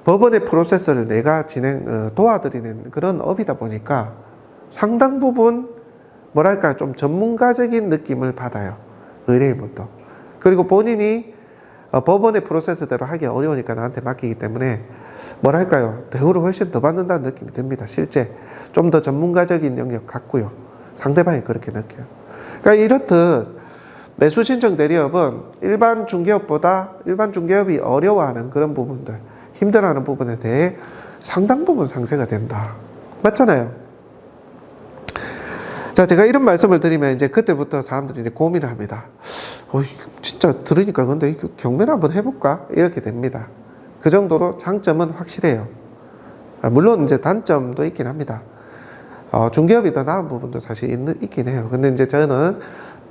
Speaker 1: 법원의 프로세스를 내가 도와드리는 그런 업이다 보니까 상당 부분 뭐랄까 좀 전문가적인 느낌을 받아요. 의뢰인부터. 그리고 본인이 법원의 프로세스대로 하기 어려우니까 나한테 맡기기 때문에 뭐랄까요, 대우를 훨씬 더 받는다는 느낌이 듭니다. 실제 좀 더 전문가적인 영역 같고요. 상대방이 그렇게 느껴요. 그러니까 이렇듯 매수 신청 대리업은 일반 중개업이 어려워하는 그런 부분들, 힘들어하는 부분에 대해 상당 부분 상세가 된다. 맞잖아요. 자, 제가 이런 말씀을 드리면 이제 그때부터 사람들이 이제 고민을 합니다. 진짜 들으니까 근데 경매를 한번 해볼까? 이렇게 됩니다. 그 정도로 장점은 확실해요. 물론 이제 단점도 있긴 합니다. 중개업이 더 나은 부분도 사실 있긴 해요. 근데 이제 저는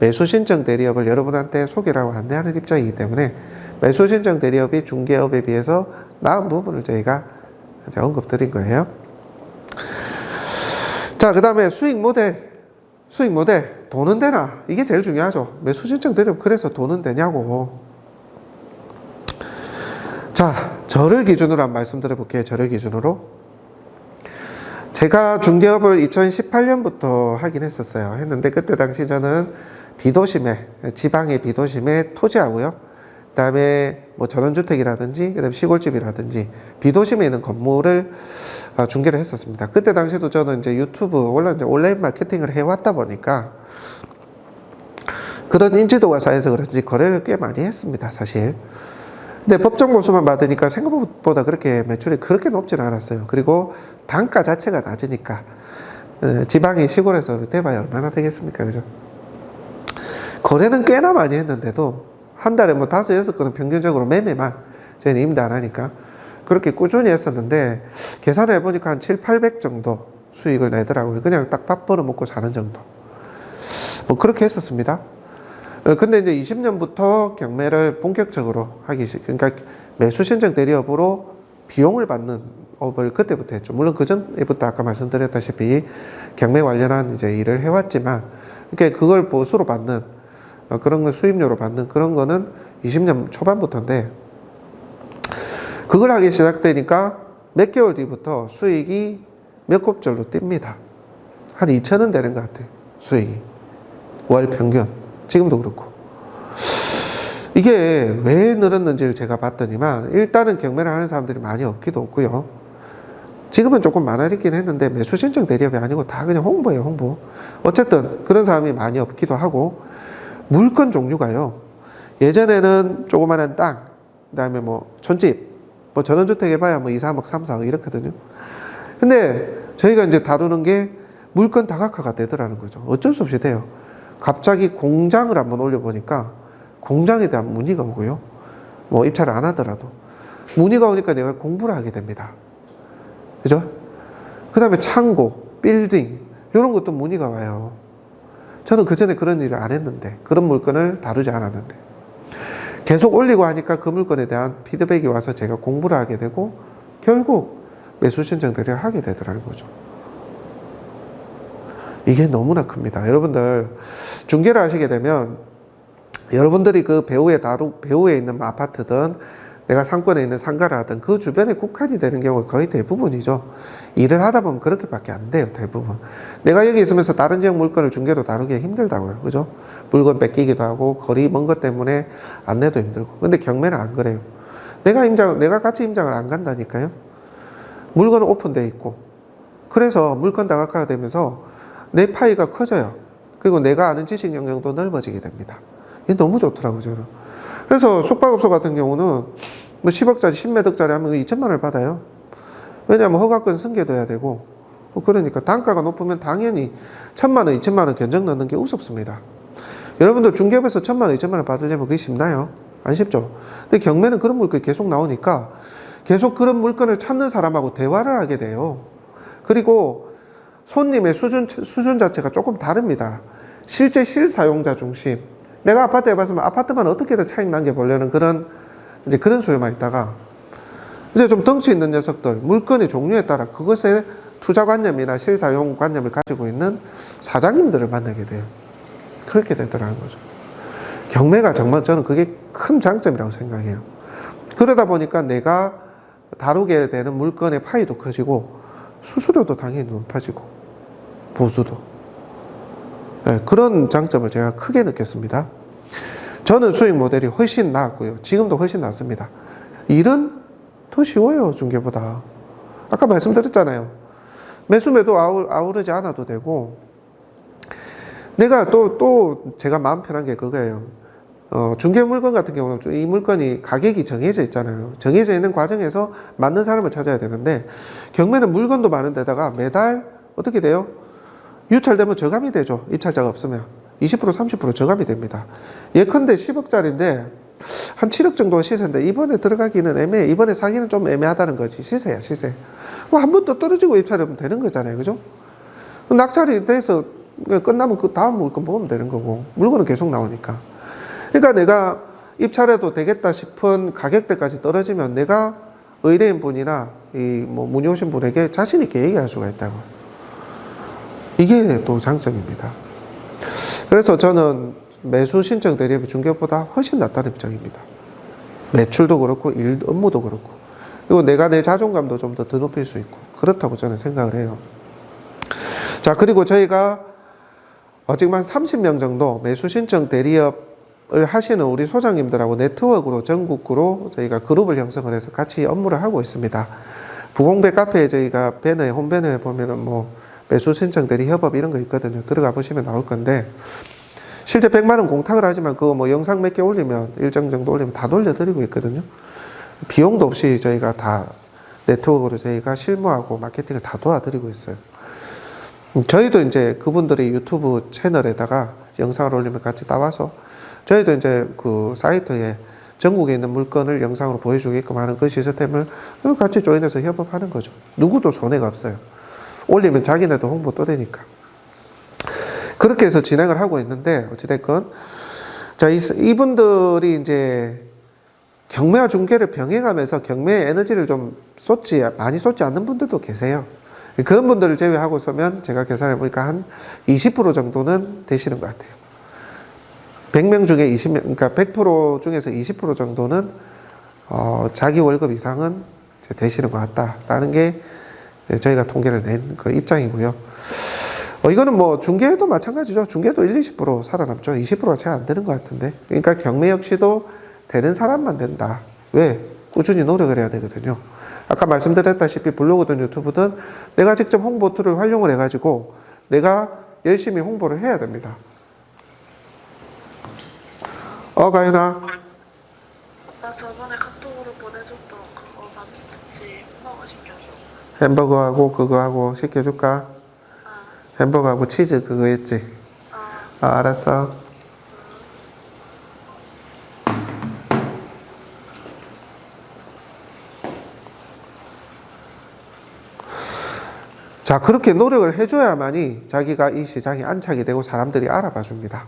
Speaker 1: 매수 신청 대리업을 여러분한테 소개를 하고 안내하는 입장이기 때문에 매수 신청 대리업이 중개업에 비해서 나은 부분을 저희가 이제 언급드린 거예요. 자, 그 다음에 수익 모델. 돈은 되나? 이게 제일 중요하죠. 매수 신청 대리업 그래서 돈은 되냐고. 자, 저를 기준으로 한번 말씀드려 볼게요. 저를 기준으로. 제가 중개업을 2018년부터 하긴 했는데 그때 당시 저는 지방의 비도심에 토지하고요. 그 다음에 뭐 전원주택이라든지, 그 다음에 시골집이라든지, 비도심에 있는 건물을 중개를 했었습니다. 그때 당시도 저는 이제 온라인 마케팅을 해왔다 보니까 그런 인지도가 쌓여서 그런지 거래를 꽤 많이 했습니다, 사실. 근데 법정 보수만 받으니까 생각보다 그렇게 매출이 그렇게 높지는 않았어요. 그리고 단가 자체가 낮으니까 지방의 시골에서 대봐야 얼마나 되겠습니까, 그죠? 거래는 꽤나 많이 했는데도 한 달에 뭐 5-6건은 평균적으로 매매만 저희는 임대 안 하니까 그렇게 꾸준히 했었는데 계산을 해보니까 한 700-800 정도 수익을 내더라고요. 그냥 딱 밥 벌어 먹고 사는 정도. 뭐 그렇게 했었습니다. 근데 이제 20년부터 경매를 본격적으로 그러니까 매수 신청 대리업으로 비용을 받는 업을 그때부터 했죠. 물론 그 전에부터 아까 말씀드렸다시피 경매 관련한 이제 일을 해왔지만, 그러니까 그걸 보수로 받는 그런 걸 수입료로 받는 그런 거는 20년 초반부터인데, 그걸 하기 시작되니까 몇 개월 뒤부터 수익이 몇 곱절로 뜁니다. 한 2,000원 되는 것 같아요. 수익이. 월 평균. 지금도 그렇고. 이게 왜 늘었는지를 제가 봤더니만, 일단은 경매를 하는 사람들이 많이 없기도 없고요. 지금은 조금 많아지긴 했는데 매수 신청 대리업이 아니고 다 그냥 홍보예요, 홍보. 어쨌든 그런 사람이 많이 없기도 하고, 물건 종류가요, 예전에는 조그마한 땅, 그 다음에 뭐 촌집, 뭐 전원주택 해봐야 뭐 2, 3억, 3, 4억 이렇거든요. 근데 저희가 이제 다루는 게 물건 다각화가 되더라는 거죠. 어쩔 수 없이 돼요. 갑자기 공장을 한번 올려보니까 공장에 대한 문의가 오고요. 뭐 입찰을 안 하더라도 문의가 오니까 내가 공부를 하게 됩니다. 그죠? 그 다음에 창고, 빌딩 이런 것도 문의가 와요. 저는 그전에 그런 일을 안 했는데, 그런 물건을 다루지 않았는데 계속 올리고 하니까 그 물건에 대한 피드백이 와서 제가 공부를 하게 되고 결국 매수 신청 대리를 하게 되더라는 거죠. 이게 너무나 큽니다. 여러분들 중개를 하시게 되면 여러분들이 그 배후에 있는 아파트든 내가 상권에 있는 상가를 하든 그 주변에 국한이 되는 경우가 거의 대부분이죠. 일을 하다 보면 그렇게밖에 안 돼요, 대부분. 내가 여기 있으면서 다른 지역 물건을 중개로 다루기 힘들다고요. 그죠? 물건 뺏기기도 하고 거리 먼 것 때문에 안내도 힘들고. 근데 경매는 안 그래요. 내가 같이 임장을 안 간다니까요. 물건은 오픈되어 있고. 그래서 물건 다각화가 되면서 내 파이가 커져요. 그리고 내가 아는 지식 영역도 넓어지게 됩니다. 이게 너무 좋더라고요, 저는. 그래서 숙박업소 같은 경우는 뭐 10억짜리, 10매덕짜리 하면 2천만 원을 받아요. 왜냐하면 허가권 승계도 해야 되고, 그러니까 단가가 높으면 당연히 1,000만 원, 2천만 원 견적 넣는 게 우습습니다. 여러분들 중개업에서 1,000만 원, 2천만 원 받으려면 그게 쉽나요? 안 쉽죠. 근데 경매는 그런 물건이 계속 나오니까 계속 그런 물건을 찾는 사람하고 대화를 하게 돼요. 그리고 손님의 수준 자체가 조금 다릅니다. 실제 실사용자 중심. 내가 아파트 해봤으면 아파트만 어떻게든 차익 남겨보려는 그런 수요만 있다가, 이제 좀 덩치 있는 녀석들, 물건의 종류에 따라 그것에 투자관념이나 실사용 관념을 가지고 있는 사장님들을 만나게 돼요. 그렇게 되더라는 거죠. 경매가 정말 저는 그게 큰 장점이라고 생각해요. 그러다 보니까 내가 다루게 되는 물건의 파이도 커지고 수수료도 당연히 높아지고 보수도. 네, 그런 장점을 제가 크게 느꼈습니다. 저는 수익 모델이 훨씬 나았고요. 지금도 훨씬 낫습니다. 일은 더 쉬워요, 중개보다. 아까 말씀드렸잖아요. 매수 매도 아우르지 않아도 되고, 내가 또 제가 마음 편한 게 그거예요. 중개 물건 같은 경우는 이 물건이 가격이 정해져 있잖아요. 정해져 있는 과정에서 맞는 사람을 찾아야 되는데, 경매는 물건도 많은데다가 매달 어떻게 돼요? 유찰되면 저감이 되죠. 입찰자가 없으면 20% 30% 저감이 됩니다. 예컨대 10억짜리인데 한 7억 정도 시세인데 이번에 들어가기는 애매해. 이번에 사기는 좀 애매하다는 거지. 시세야, 시세. 뭐 한 번 더 떨어지고 입찰하면 되는 거잖아요, 그죠? 낙찰이 돼서 끝나면 그 다음 물건 보면 되는 거고, 물건은 계속 나오니까. 그러니까 내가 입찰해도 되겠다 싶은 가격대까지 떨어지면 내가 의뢰인 분이나 이 뭐 문의 오신 분에게 자신 있게 얘기할 수가 있다고. 이게 또 장점입니다. 그래서 저는 매수 신청 대리비 중개보다 훨씬 낫다는 입장입니다. 매출도 그렇고 일 업무도 그렇고, 그리고 내가 내 자존감도 좀 더 높일 수 있고, 그렇다고 저는 생각을 해요. 자, 그리고 저희가 지금 한 30명 정도 매수 신청 대리업을 하시는 우리 소장님들하고 네트워크로 전국구로 저희가 그룹을 형성을 해서 같이 업무를 하고 있습니다. 부공배 카페에 저희가 배너에 홈배너에 보면은 뭐 매수 신청 대리 협업 이런 거 있거든요. 들어가 보시면 나올 건데, 실제 100만 원 공탁을 하지만 그거 뭐 영상 몇 개 올리면, 일정 정도 올리면 다 돌려드리고 있거든요. 비용도 없이 저희가 다 네트워크로 저희가 실무하고 마케팅을 다 도와드리고 있어요. 저희도 이제 그분들의 유튜브 채널에다가 영상을 올리면 같이 따와서 저희도 이제 그 사이트에 전국에 있는 물건을 영상으로 보여주게끔 하는 그 시스템을 같이 조인해서 협업하는 거죠. 누구도 손해가 없어요. 올리면 자기네도 홍보 또 되니까. 그렇게 해서 진행을 하고 있는데, 어찌됐건. 자, 이분들이 이제 경매와 중개를 병행하면서 경매에 에너지를 좀 많이 쏟지 않는 분들도 계세요. 그런 분들을 제외하고서면 제가 계산해 보니까 한 20% 정도는 되시는 것 같아요. 100명 중에 20명, 그러니까 100% 중에서 20% 정도는, 자기 월급 이상은 되시는 것 같다라는 게 저희가 통계를 낸 그 입장이고요. 이거는 뭐 중개도 마찬가지죠. 중개도 1-20% 살아남죠. 20%가 잘 안 되는 것 같은데. 그러니까 경매 역시도 되는 사람만 된다. 왜? 꾸준히 노력을 해야 되거든요. 아까 말씀드렸다시피 블로그든 유튜브든 내가 직접 홍보 툴을 활용을 해가지고 내가 열심히 홍보를 해야 됩니다. 가연아.
Speaker 2: 나 저번에 카톡으로 보내줬던 그거 남치치 햄버거 시켜줘.
Speaker 1: 햄버거하고 그거하고 시켜줄까? 햄버거하고 치즈 그거 했지? 알았어. 자, 그렇게 노력을 해줘야만이 자기가 이 시장에 안착이 되고 사람들이 알아봐 줍니다.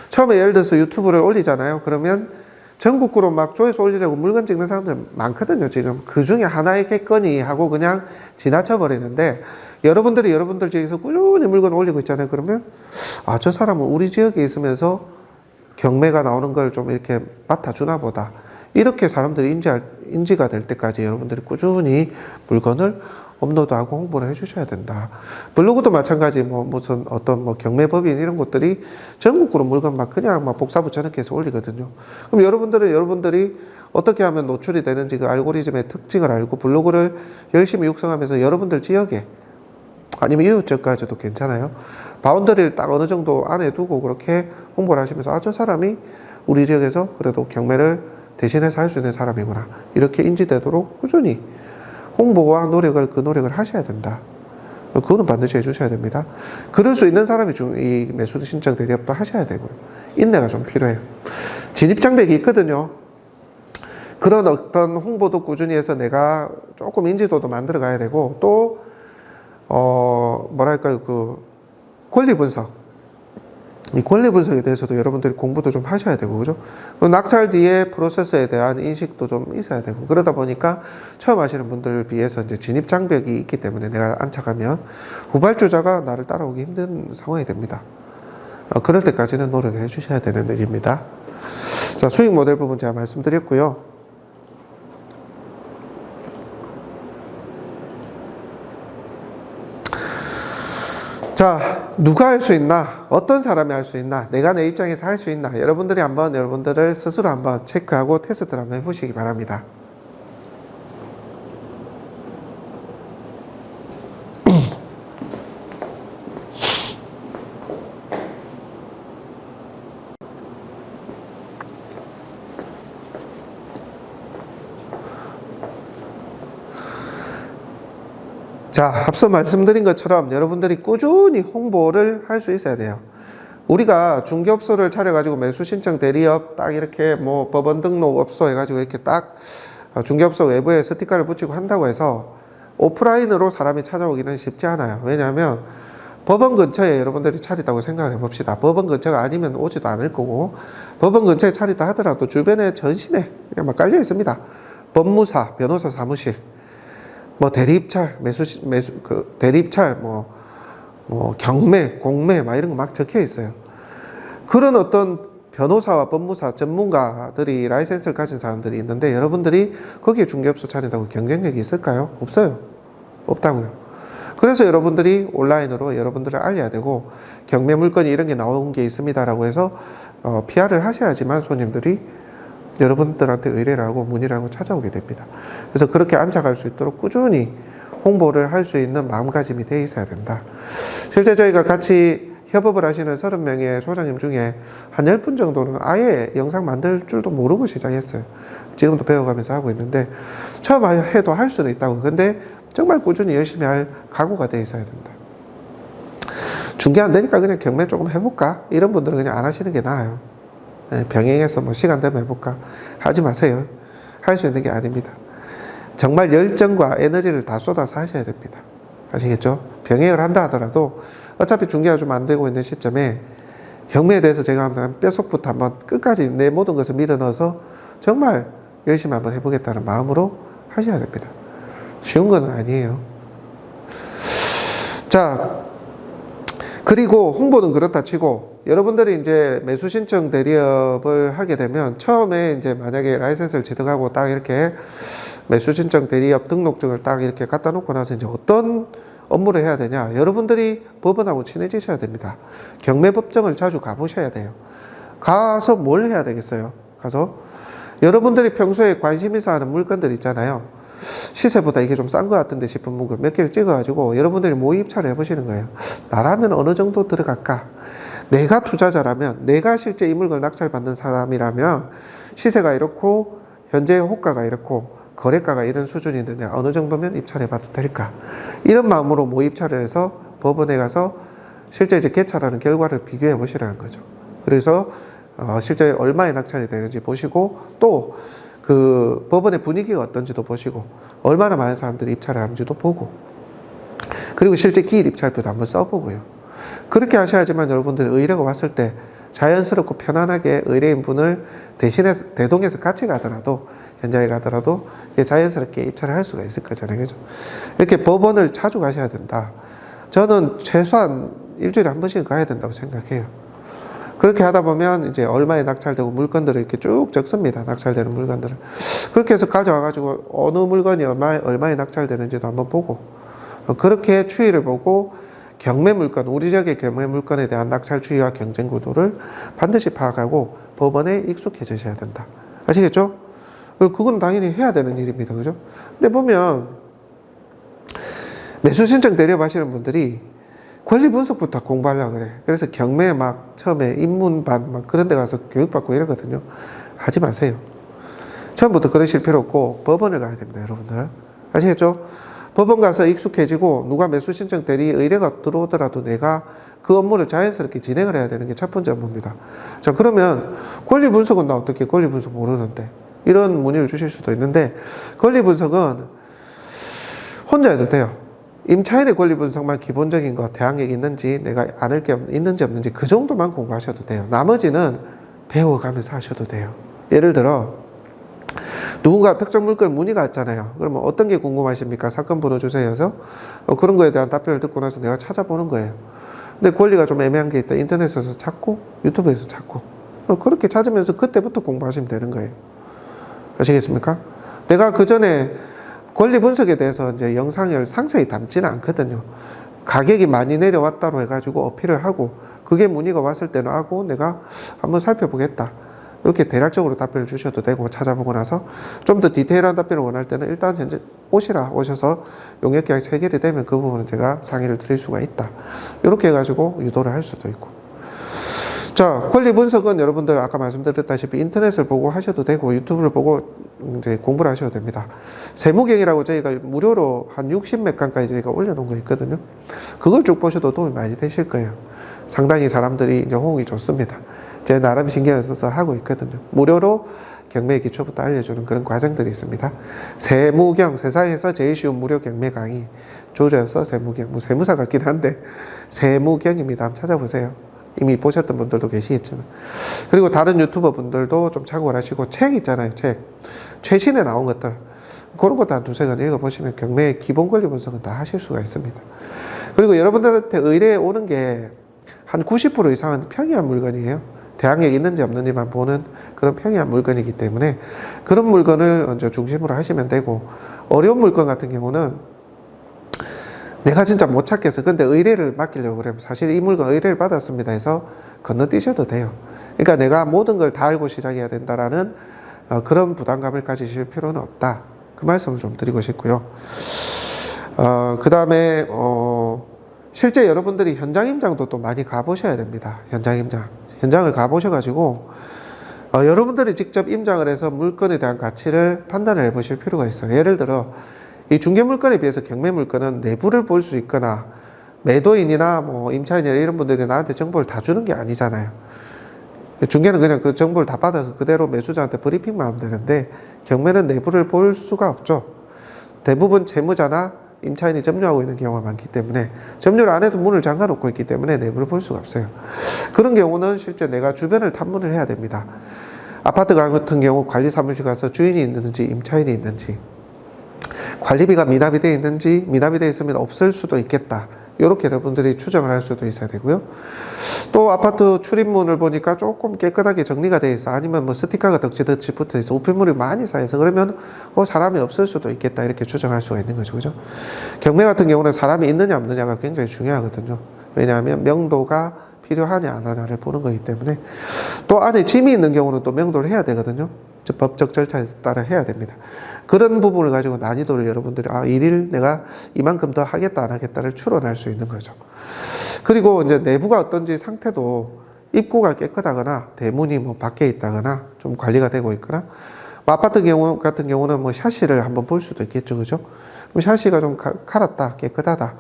Speaker 1: 처음에 예를 들어서 유튜브를 올리잖아요. 그러면 전국구로 막 조회수 올리려고 물건 찍는 사람들 많거든요, 지금. 그 중에 하나이겠거니 하고 그냥 지나쳐 버리는데, 여러분들 중에서 꾸준히 물건 올리고 있잖아요. 그러면, 저 사람은 우리 지역에 있으면서 경매가 나오는 걸 좀 이렇게 맡아주나 보다. 이렇게 사람들이 인지가 될 때까지 여러분들이 꾸준히 물건을 업로드하고 홍보를 해주셔야 된다. 블로그도 마찬가지, 무슨 어떤 경매법인 이런 것들이 전국구로 물건 그냥 복사부 저녁해서 올리거든요. 그럼 여러분들이 어떻게 하면 노출이 되는지 그 알고리즘의 특징을 알고 블로그를 열심히 육성하면서 여러분들 지역에 아니면 이웃지역까지도 괜찮아요. 바운더리를 딱 어느 정도 안에 두고 그렇게 홍보를 하시면서 저 사람이 우리 지역에서 그래도 경매를 대신해서 할 수 있는 사람이구나. 이렇게 인지되도록 꾸준히 홍보와 그 노력을 하셔야 된다. 그거는 반드시 해주셔야 됩니다. 그럴 수 있는 사람이 이 매수 신청 대리업도 하셔야 되고요. 인내가 좀 필요해요. 진입장벽이 있거든요. 그런 어떤 홍보도 꾸준히 해서 내가 조금 인지도도 만들어 가야 되고, 또, 권리 분석. 이 권리 분석에 대해서도 여러분들이 공부도 좀 하셔야 되고, 그죠? 낙찰 뒤에 프로세스에 대한 인식도 좀 있어야 되고, 그러다 보니까 처음 하시는 분들을 비해서 이제 진입 장벽이 있기 때문에 내가 안착하면 후발주자가 나를 따라오기 힘든 상황이 됩니다. 그럴 때까지는 노력을 해주셔야 되는 일입니다. 자, 수익 모델 부분 제가 말씀드렸고요. 자, 누가 할 수 있나? 어떤 사람이 할 수 있나? 내가 내 입장에서 할 수 있나? 여러분들이 한번 여러분들을 스스로 한번 체크하고 테스트를 한번 해보시기 바랍니다. 자, 앞서 말씀드린 것처럼 여러분들이 꾸준히 홍보를 할 수 있어야 돼요. 우리가 중개업소를 차려가지고 매수신청 대리업 딱 이렇게 뭐 법원 등록업소 해가지고 이렇게 딱 중개업소 외부에 스티커를 붙이고 한다고 해서 오프라인으로 사람이 찾아오기는 쉽지 않아요. 왜냐하면 법원 근처에 여러분들이 차리다고 생각을 해봅시다. 법원 근처가 아니면 오지도 않을 거고, 법원 근처에 차리다 하더라도 주변에 전신에 그냥 막 깔려 있습니다. 법무사, 변호사 사무실, 뭐 대리입찰, 대리입찰, 경매, 공매, 막 이런 거 막 적혀 있어요. 그런 어떤 변호사와 법무사 전문가들이 라이센스를 가진 사람들이 있는데, 여러분들이 거기에 중개업소 차린다고 경쟁력이 있을까요? 없어요. 없다고요. 그래서 여러분들이 온라인으로 여러분들을 알려야 되고, 경매 물건이 이런 게 나온 게 있습니다라고 해서 PR을 하셔야지만 손님들이 여러분들한테 의뢰를 하고 문의를 하고 찾아오게 됩니다. 그래서 그렇게 앉아갈 수 있도록 꾸준히 홍보를 할 수 있는 마음가짐이 돼 있어야 된다. 실제 저희가 같이 협업을 하시는 30명의 소장님 중에 한 10분 정도는 아예 영상 만들 줄도 모르고 시작했어요. 지금도 배워가면서 하고 있는데, 처음 해도 할 수는 있다고. 근데 정말 꾸준히 열심히 할 각오가 돼 있어야 된다. 중개 안 되니까 그냥 경매 조금 해볼까? 이런 분들은 그냥 안 하시는 게 나아요. 병행해서 뭐 시간 되면 해볼까? 하지 마세요. 할 수 있는 게 아닙니다. 정말 열정과 에너지를 다 쏟아서 하셔야 됩니다. 아시겠죠? 병행을 한다 하더라도 어차피 중개가 좀 안 되고 있는 시점에 경매에 대해서 제가 한번 뼛속부터 한번 끝까지 내 모든 것을 밀어 넣어서 정말 열심히 한번 해보겠다는 마음으로 하셔야 됩니다. 쉬운 건 아니에요. 자, 그리고 홍보는 그렇다 치고, 여러분들이 이제 매수 신청 대리업을 하게 되면 처음에 이제 만약에 라이센스를 취득하고 딱 이렇게 매수 신청 대리업 등록증을 딱 이렇게 갖다 놓고 나서 이제 어떤 업무를 해야 되냐? 여러분들이 법원하고 친해지셔야 됩니다. 경매법정을 자주 가보셔야 돼요. 가서 뭘 해야 되겠어요? 가서 여러분들이 평소에 관심 있어 하는 물건들 있잖아요. 시세보다 이게 좀 싼 것 같은데 싶은 물건 몇 개를 찍어가지고 여러분들이 모의입찰을 해보시는 거예요. 나라면 어느 정도 들어갈까? 내가 투자자라면, 내가 실제 이 물건을 낙찰받는 사람이라면 시세가 이렇고 현재 호가가 이렇고 거래가가 이런 수준인데 내가 어느 정도면 입찰해봐도 될까? 이런 마음으로 모의입찰을 해서 법원에 가서 실제 이제 개찰하는 결과를 비교해 보시라는 거죠. 그래서 실제 얼마에 낙찰이 되는지 보시고, 또 그 법원의 분위기가 어떤지도 보시고, 얼마나 많은 사람들이 입찰을 하는지도 보고, 그리고 실제 기일 입찰표도 한번 써보고요. 그렇게 하셔야지만 여러분들 의뢰가 왔을 때 자연스럽고 편안하게 의뢰인 분을 대신해서 대동해서 같이 가더라도, 현장에 가더라도 자연스럽게 입찰을 할 수가 있을 거잖아요. 그죠? 이렇게 법원을 자주 가셔야 된다. 저는 최소한 일주일에 한 번씩은 가야 된다고 생각해요. 그렇게 하다 보면 이제 얼마에 낙찰되고 물건들을 이렇게 쭉 적습니다. 낙찰되는 물건들을. 그렇게 해서 가져와가지고 어느 물건이 얼마에 낙찰되는지도 한번 보고, 그렇게 추이를 보고 경매 물건, 우리 지역의 경매 물건에 대한 낙찰 추이와 경쟁 구도를 반드시 파악하고 법원에 익숙해지셔야 된다. 아시겠죠? 그건 당연히 해야 되는 일입니다. 그죠? 근데 보면 매수 신청 대리업 하시는 분들이 권리 분석부터 공부하려고 그래. 그래서 경매 막 처음에 입문반 막 그런 데 가서 교육받고 이러거든요. 하지 마세요. 처음부터 그러실 필요 없고 법원을 가야 됩니다. 여러분들. 아시겠죠? 법원 가서 익숙해지고 누가 매수 신청 대리 의뢰가 들어오더라도 내가 그 업무를 자연스럽게 진행을 해야 되는 게 첫 번째 업무입니다. 자, 그러면 권리 분석은 나 어떻게 권리 분석 모르는데? 이런 문의를 주실 수도 있는데, 권리 분석은 혼자 해도 돼요. 임차인의 권리 분석만 기본적인 거, 대항력이 있는지, 내가 안할 게 있는지 없는지 그 정도만 공부하셔도 돼요. 나머지는 배워가면서 하셔도 돼요. 예를 들어 누군가 특정 물건 문의가 왔잖아요. 그러면 어떤 게 궁금하십니까? 사건 번호 주세요 해서 그런 거에 대한 답변을 듣고 나서 내가 찾아보는 거예요. 근데 권리가 좀 애매한 게 있다. 인터넷에서 찾고 유튜브에서 찾고 그렇게 찾으면서 그때부터 공부하시면 되는 거예요. 아시겠습니까? 내가 그 전에 권리 분석에 대해서 이제 영상을 상세히 담지는 않거든요. 가격이 많이 내려왔다고 해가지고 어필을 하고, 그게 문의가 왔을 때는 하고, 내가 한번 살펴보겠다. 이렇게 대략적으로 답변을 주셔도 되고, 찾아보고 나서 좀 더 디테일한 답변을 원할 때는 일단 현재 오셔서 용역계약이 체결이 되면 그 부분은 제가 상의를 드릴 수가 있다. 이렇게 해가지고 유도를 할 수도 있고. 자, 권리 분석은 여러분들 아까 말씀드렸다시피 인터넷을 보고 하셔도 되고 유튜브를 보고 이제 공부를 하셔도 됩니다. 세무경이라고 저희가 무료로 한 60몇 강까지 저희가 올려놓은 거 있거든요. 그걸 쭉 보셔도 도움이 많이 되실 거예요. 상당히 사람들이 이제 호응이 좋습니다. 제 나름 신경을 써서 하고 있거든요. 무료로 경매 기초부터 알려주는 그런 과정들이 있습니다. 세무경, 세상에서 제일 쉬운 무료 경매 강의, 줄여서 세무경, 뭐 세무사 같긴 한데 세무경입니다. 한번 찾아보세요. 이미 보셨던 분들도 계시겠지만. 그리고 다른 유튜버 분들도 좀 참고를 하시고, 책 있잖아요, 책. 최신에 나온 것들. 그런 것도 한 두세 권 읽어보시면 경매의 기본 권리 분석은 다 하실 수가 있습니다. 그리고 여러분들한테 의뢰에 오는 게 한 90% 이상은 평이한 물건이에요. 대항력이 있는지 없는지만 보는 그런 평이한 물건이기 때문에 그런 물건을 먼저 중심으로 하시면 되고, 어려운 물건 같은 경우는 내가 진짜 못 찾겠어. 근데 의뢰를 맡기려고 그러면 사실 이 물건 의뢰를 받았습니다 해서 건너뛰셔도 돼요. 그러니까 내가 모든 걸 다 알고 시작해야 된다라는 그런 부담감을 가지실 필요는 없다. 그 말씀을 좀 드리고 싶고요. 그 다음에 실제 여러분들이 현장 임장도 또 많이 가보셔야 됩니다. 현장 임장. 현장을 가보셔가지고 여러분들이 직접 임장을 해서 물건에 대한 가치를 판단을 해보실 필요가 있어요. 예를 들어 이 중개 물건에 비해서 경매 물건은 내부를 볼 수 있거나 매도인이나 뭐 임차인이나 이런 분들이 나한테 정보를 다 주는 게 아니잖아요. 중개는 그냥 그 정보를 다 받아서 그대로 매수자한테 브리핑만 하면 되는데, 경매는 내부를 볼 수가 없죠. 대부분 채무자나 임차인이 점유하고 있는 경우가 많기 때문에, 점유를 안 해도 문을 잠가 놓고 있기 때문에 내부를 볼 수가 없어요. 그런 경우는 실제 내가 주변을 탐문을 해야 됩니다. 아파트 같은 경우 관리 사무실 가서 주인이 있는지 임차인이 있는지, 관리비가 미납이 되어 있는지, 미납이 되어 있으면 없을 수도 있겠다. 이렇게 여러분들이 추정을 할 수도 있어야 되고요. 또 아파트 출입문을 보니까 조금 깨끗하게 정리가 되어 있어. 아니면 뭐 스티커가 덕지덕지 붙어 있어. 우편물이 많이 쌓여서 그러면 사람이 없을 수도 있겠다. 이렇게 추정할 수가 있는 거죠. 그죠? 경매 같은 경우는 사람이 있느냐 없느냐가 굉장히 중요하거든요. 왜냐하면 명도가 필요하냐 안 하냐를 보는 거기 때문에. 또 안에 짐이 있는 경우는 또 명도를 해야 되거든요. 법적 절차에 따라 해야 됩니다. 그런 부분을 가지고 난이도를 여러분들이 일일 내가 이만큼 더 하겠다 안 하겠다를 추론할 수 있는 거죠. 그리고 이제 내부가 어떤지 상태도, 입구가 깨끗하거나 대문이 뭐 밖에 있다거나 좀 관리가 되고 있거나, 뭐 아파트 경우 같은 경우는 뭐 샤시를 한번 볼 수도 있겠죠. 그죠? 샤시가 좀 갈았다, 깨끗하다,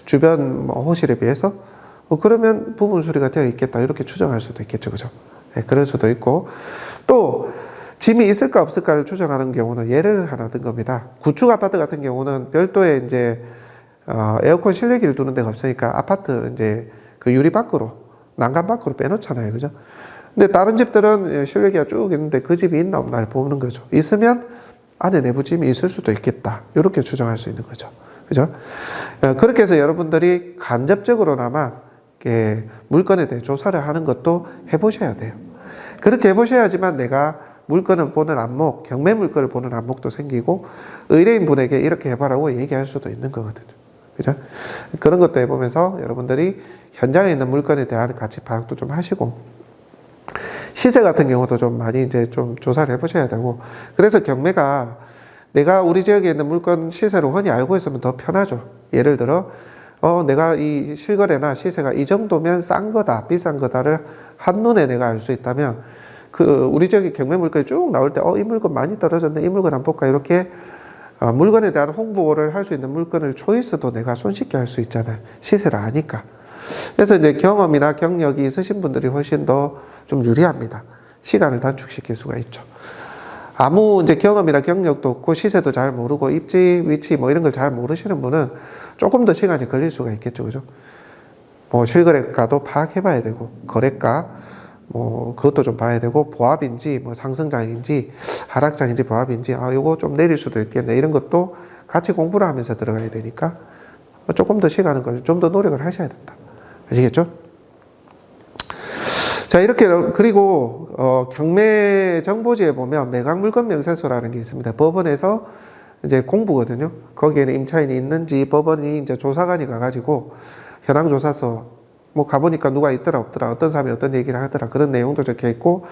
Speaker 1: 주변 뭐 호실에 비해서 그러면 부분 수리가 되어 있겠다, 이렇게 추정할 수도 있겠죠. 그죠? 네, 그럴 수도 있고, 또 짐이 있을까 없을까를 추정하는 경우는 예를 하나 든 겁니다. 구축 아파트 같은 경우는 별도의 이제 에어컨 실내기를 두는 데가 없으니까 아파트 이제 그 유리 밖으로, 난간 밖으로 빼놓잖아요. 그죠? 근데 다른 집들은 실내기가 쭉 있는데 그 집이 있나 없나를 보는 거죠. 있으면 안에 내부 짐이 있을 수도 있겠다. 이렇게 추정할 수 있는 거죠. 그죠? 그렇게 해서 여러분들이 간접적으로나마 물건에 대해 조사를 하는 것도 해보셔야 돼요. 그렇게 해보셔야지만 내가 물건을 보는 안목, 경매 물건을 보는 안목도 생기고, 의뢰인 분에게 이렇게 해봐라고 얘기할 수도 있는 거거든요. 그죠? 그런 것도 해보면서 여러분들이 현장에 있는 물건에 대한 가치 파악도 좀 하시고, 시세 같은 경우도 좀 많이 이제 좀 조사를 해보셔야 되고, 그래서 경매가 내가 우리 지역에 있는 물건 시세를 훤히 알고 있으면 더 편하죠. 예를 들어, 내가 이 실거래나 시세가 이 정도면 싼 거다, 비싼 거다를 한눈에 내가 알 수 있다면, 우리 지역에 경매 물건이 쭉 나올 때, 이 물건 많이 떨어졌네, 이 물건 한번 볼까, 이렇게 물건에 대한 홍보를 할 수 있는 물건을 초이스도 내가 손쉽게 할 수 있잖아요. 시세를 아니까. 그래서 이제 경험이나 경력이 있으신 분들이 훨씬 더 좀 유리합니다. 시간을 단축시킬 수가 있죠. 아무 이제 경험이나 경력도 없고 시세도 잘 모르고 입지, 위치 뭐 이런 걸 잘 모르시는 분은 조금 더 시간이 걸릴 수가 있겠죠. 그죠? 뭐 실거래가도 파악해봐야 되고, 거래가 뭐 그것도 좀 봐야 되고, 보합인지 뭐 상승장인지 하락장인지 보합인지 요거 좀 내릴 수도 있겠네, 이런 것도 같이 공부를 하면서 들어가야 되니까 조금 더 시간은 걸려, 좀 더 노력을 하셔야 된다. 아시겠죠? 자, 이렇게, 그리고, 경매 정보지에 보면 매각물건 명세서라는 게 있습니다. 법원에서 이제 공부거든요. 거기에는 임차인이 있는지 법원이 이제 조사관이 가가지고 현황조사서 뭐 가보니까 누가 있더라 없더라 어떤 사람이 어떤 얘기를 하더라 그런 내용도 적혀 있고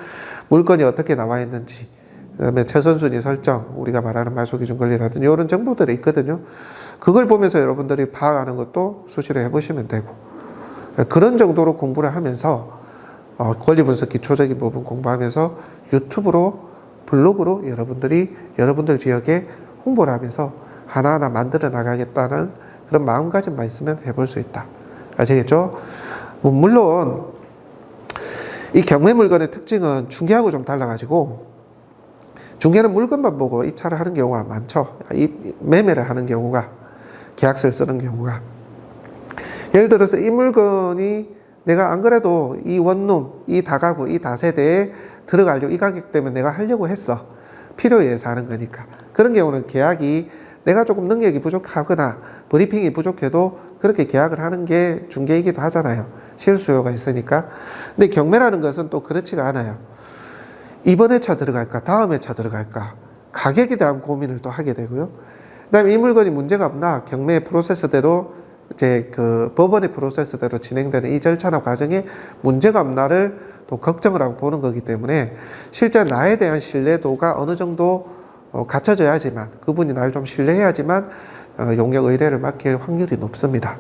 Speaker 1: 물건이 어떻게 나와 있는지 그다음에 최선순위 설정 우리가 말하는 말소기준 권리라든지 이런 정보들이 있거든요. 그걸 보면서 여러분들이 파악하는 것도 수시로 해보시면 되고 그런 정도로 공부를 하면서 권리분석 기초적인 부분 공부하면서 유튜브로 블로그로 여러분들 지역에 홍보를 하면서 하나하나 만들어 나가겠다는 그런 마음가짐만 있으면 해볼 수 있다. 아시겠죠? 물론 이 경매 물건의 특징은 중개하고 좀 달라가지고 중개는 물건만 보고 입찰을 하는 경우가 많죠. 매매를 하는 경우가 계약서를 쓰는 경우가 예를 들어서 이 물건이 내가 안 그래도 이 원룸, 이 다가구, 이 다세대에 들어가려고 이 가격 때문에 내가 하려고 했어. 필요에 의해서 하는 거니까. 그런 경우는 계약이 내가 조금 능력이 부족하거나 브리핑이 부족해도 그렇게 계약을 하는 게 중개이기도 하잖아요. 실수요가 있으니까. 근데 경매라는 것은 또 그렇지가 않아요. 이번 회차 들어갈까? 다음 회차 들어갈까? 가격에 대한 고민을 또 하게 되고요. 그 다음에 이 물건이 문제가 없나? 경매 프로세스대로 이제 그 법원의 프로세스대로 진행되는 이 절차나 과정에 문제가 없나를 또 걱정을 하고 보는 거기 때문에 실제 나에 대한 신뢰도가 어느 정도 갖춰져야지만 그분이 날 좀 신뢰해야지만 용역 의뢰를 맡길 확률이 높습니다.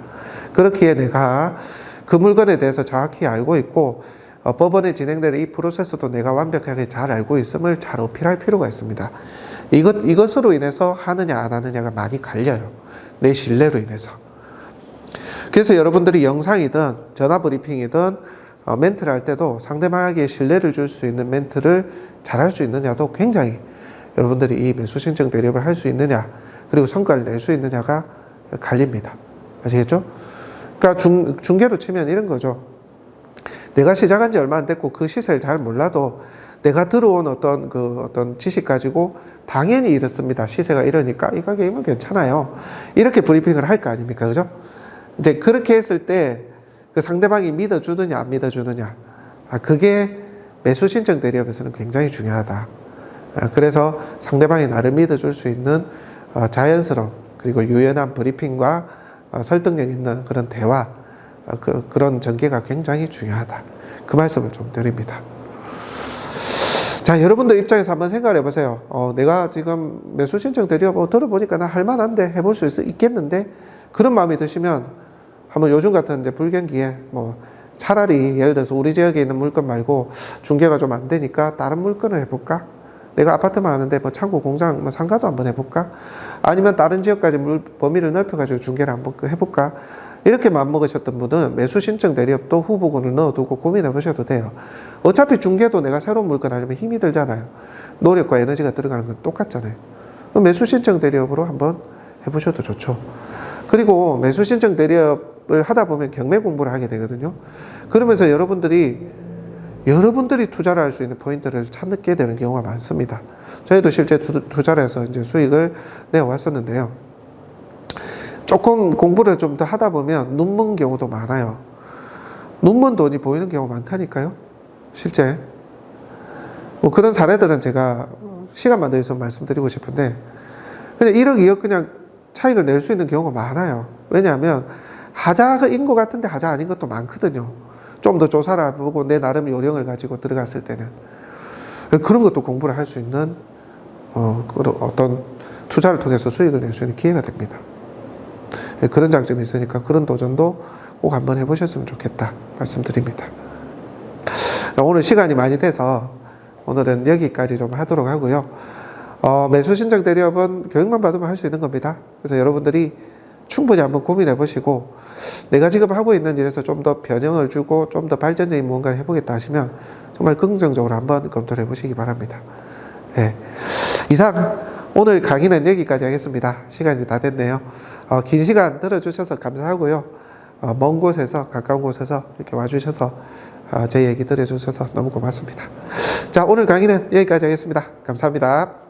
Speaker 1: 그렇기에 내가 그 물건에 대해서 정확히 알고 있고 법원에 진행되는 이 프로세스도 내가 완벽하게 잘 알고 있음을 잘 어필할 필요가 있습니다. 이것으로 인해서 하느냐 안 하느냐가 많이 갈려요. 내 신뢰로 인해서. 그래서 여러분들이 영상이든 전화 브리핑이든 멘트를 할 때도 상대방에게 신뢰를 줄 수 있는 멘트를 잘할 수 있느냐도 굉장히 여러분들이 이 매수 신청 대리업을 할 수 있느냐 그리고 성과를 낼 수 있느냐가 갈립니다. 아시겠죠? 그러니까 중개로 치면 이런 거죠. 내가 시작한 지 얼마 안 됐고 그 시세를 잘 몰라도 내가 들어온 어떤 지식 가지고 당연히 이렇습니다. 시세가 이러니까 이 가격이면 괜찮아요. 이렇게 브리핑을 할 거 아닙니까? 그죠? 이제 그렇게 했을 때 그 상대방이 믿어주느냐 안 믿어주느냐 그게 매수 신청 대리업에서는 굉장히 중요하다. 그래서 상대방이 나를 믿어줄 수 있는 자연스러운 그리고 유연한 브리핑과 설득력 있는 그런 대화 그런 전개가 굉장히 중요하다. 그 말씀을 좀 드립니다. 자, 여러분들 입장에서 한번 생각을 해보세요. 내가 지금 매수 신청 대리업 들어보니까 나 할만한데 해볼 수 있겠는데 그런 마음이 드시면 한번 요즘 같은 이제 불경기에 뭐 차라리 예를 들어서 우리 지역에 있는 물건 말고 중개가 좀 안 되니까 다른 물건을 해볼까? 내가 아파트만 하는데 뭐 창고, 공장, 뭐 상가도 한번 해볼까? 아니면 다른 지역까지 범위를 넓혀가지고 중개를 한번 해볼까? 이렇게 마음먹으셨던 분은 매수 신청 대리업도 후보군을 넣어두고 고민해 보셔도 돼요. 어차피 중개도 내가 새로운 물건 하려면 힘이 들잖아요. 노력과 에너지가 들어가는 건 똑같잖아요. 매수 신청 대리업으로 한번 해보셔도 좋죠. 그리고 매수 신청 대리업을 하다 보면 경매 공부를 하게 되거든요. 그러면서 여러분들이 투자를 할 수 있는 포인트를 찾게 되는 경우가 많습니다. 저희도 실제 투자를 해서 이제 수익을 내왔었는데요. 조금 공부를 좀 더 하다 보면 눈먼 경우도 많아요. 눈먼 돈이 보이는 경우가 많다니까요. 실제. 뭐 그런 사례들은 제가 시간만 더 있으면 말씀드리고 싶은데, 그냥 1억, 2억 그냥 차익을 낼 수 있는 경우가 많아요. 왜냐하면 하자인 것 같은데 하자 아닌 것도 많거든요. 좀 더 조사를 해보고 내 나름 요령을 가지고 들어갔을 때는. 그런 것도 공부를 할 수 있는 어떤 투자를 통해서 수익을 낼 수 있는 기회가 됩니다. 그런 장점이 있으니까 그런 도전도 꼭 한번 해보셨으면 좋겠다 말씀드립니다. 오늘 시간이 많이 돼서 오늘은 여기까지 좀 하도록 하고요. 매수 신청 대리업은 교육만 받으면 할 수 있는 겁니다. 그래서 여러분들이 충분히 한번 고민해 보시고 내가 지금 하고 있는 일에서 좀 더 변형을 주고 좀 더 발전적인 무언가를 해보겠다 하시면 정말 긍정적으로 한번 검토를 해보시기 바랍니다. 네. 이상 오늘 강의는 여기까지 하겠습니다. 시간이 다 됐네요. 긴 시간 들어주셔서 감사하고요. 먼 곳에서 가까운 곳에서 이렇게 와주셔서 제 얘기 들어주셔서 너무 고맙습니다. 자, 오늘 강의는 여기까지 하겠습니다. 감사합니다.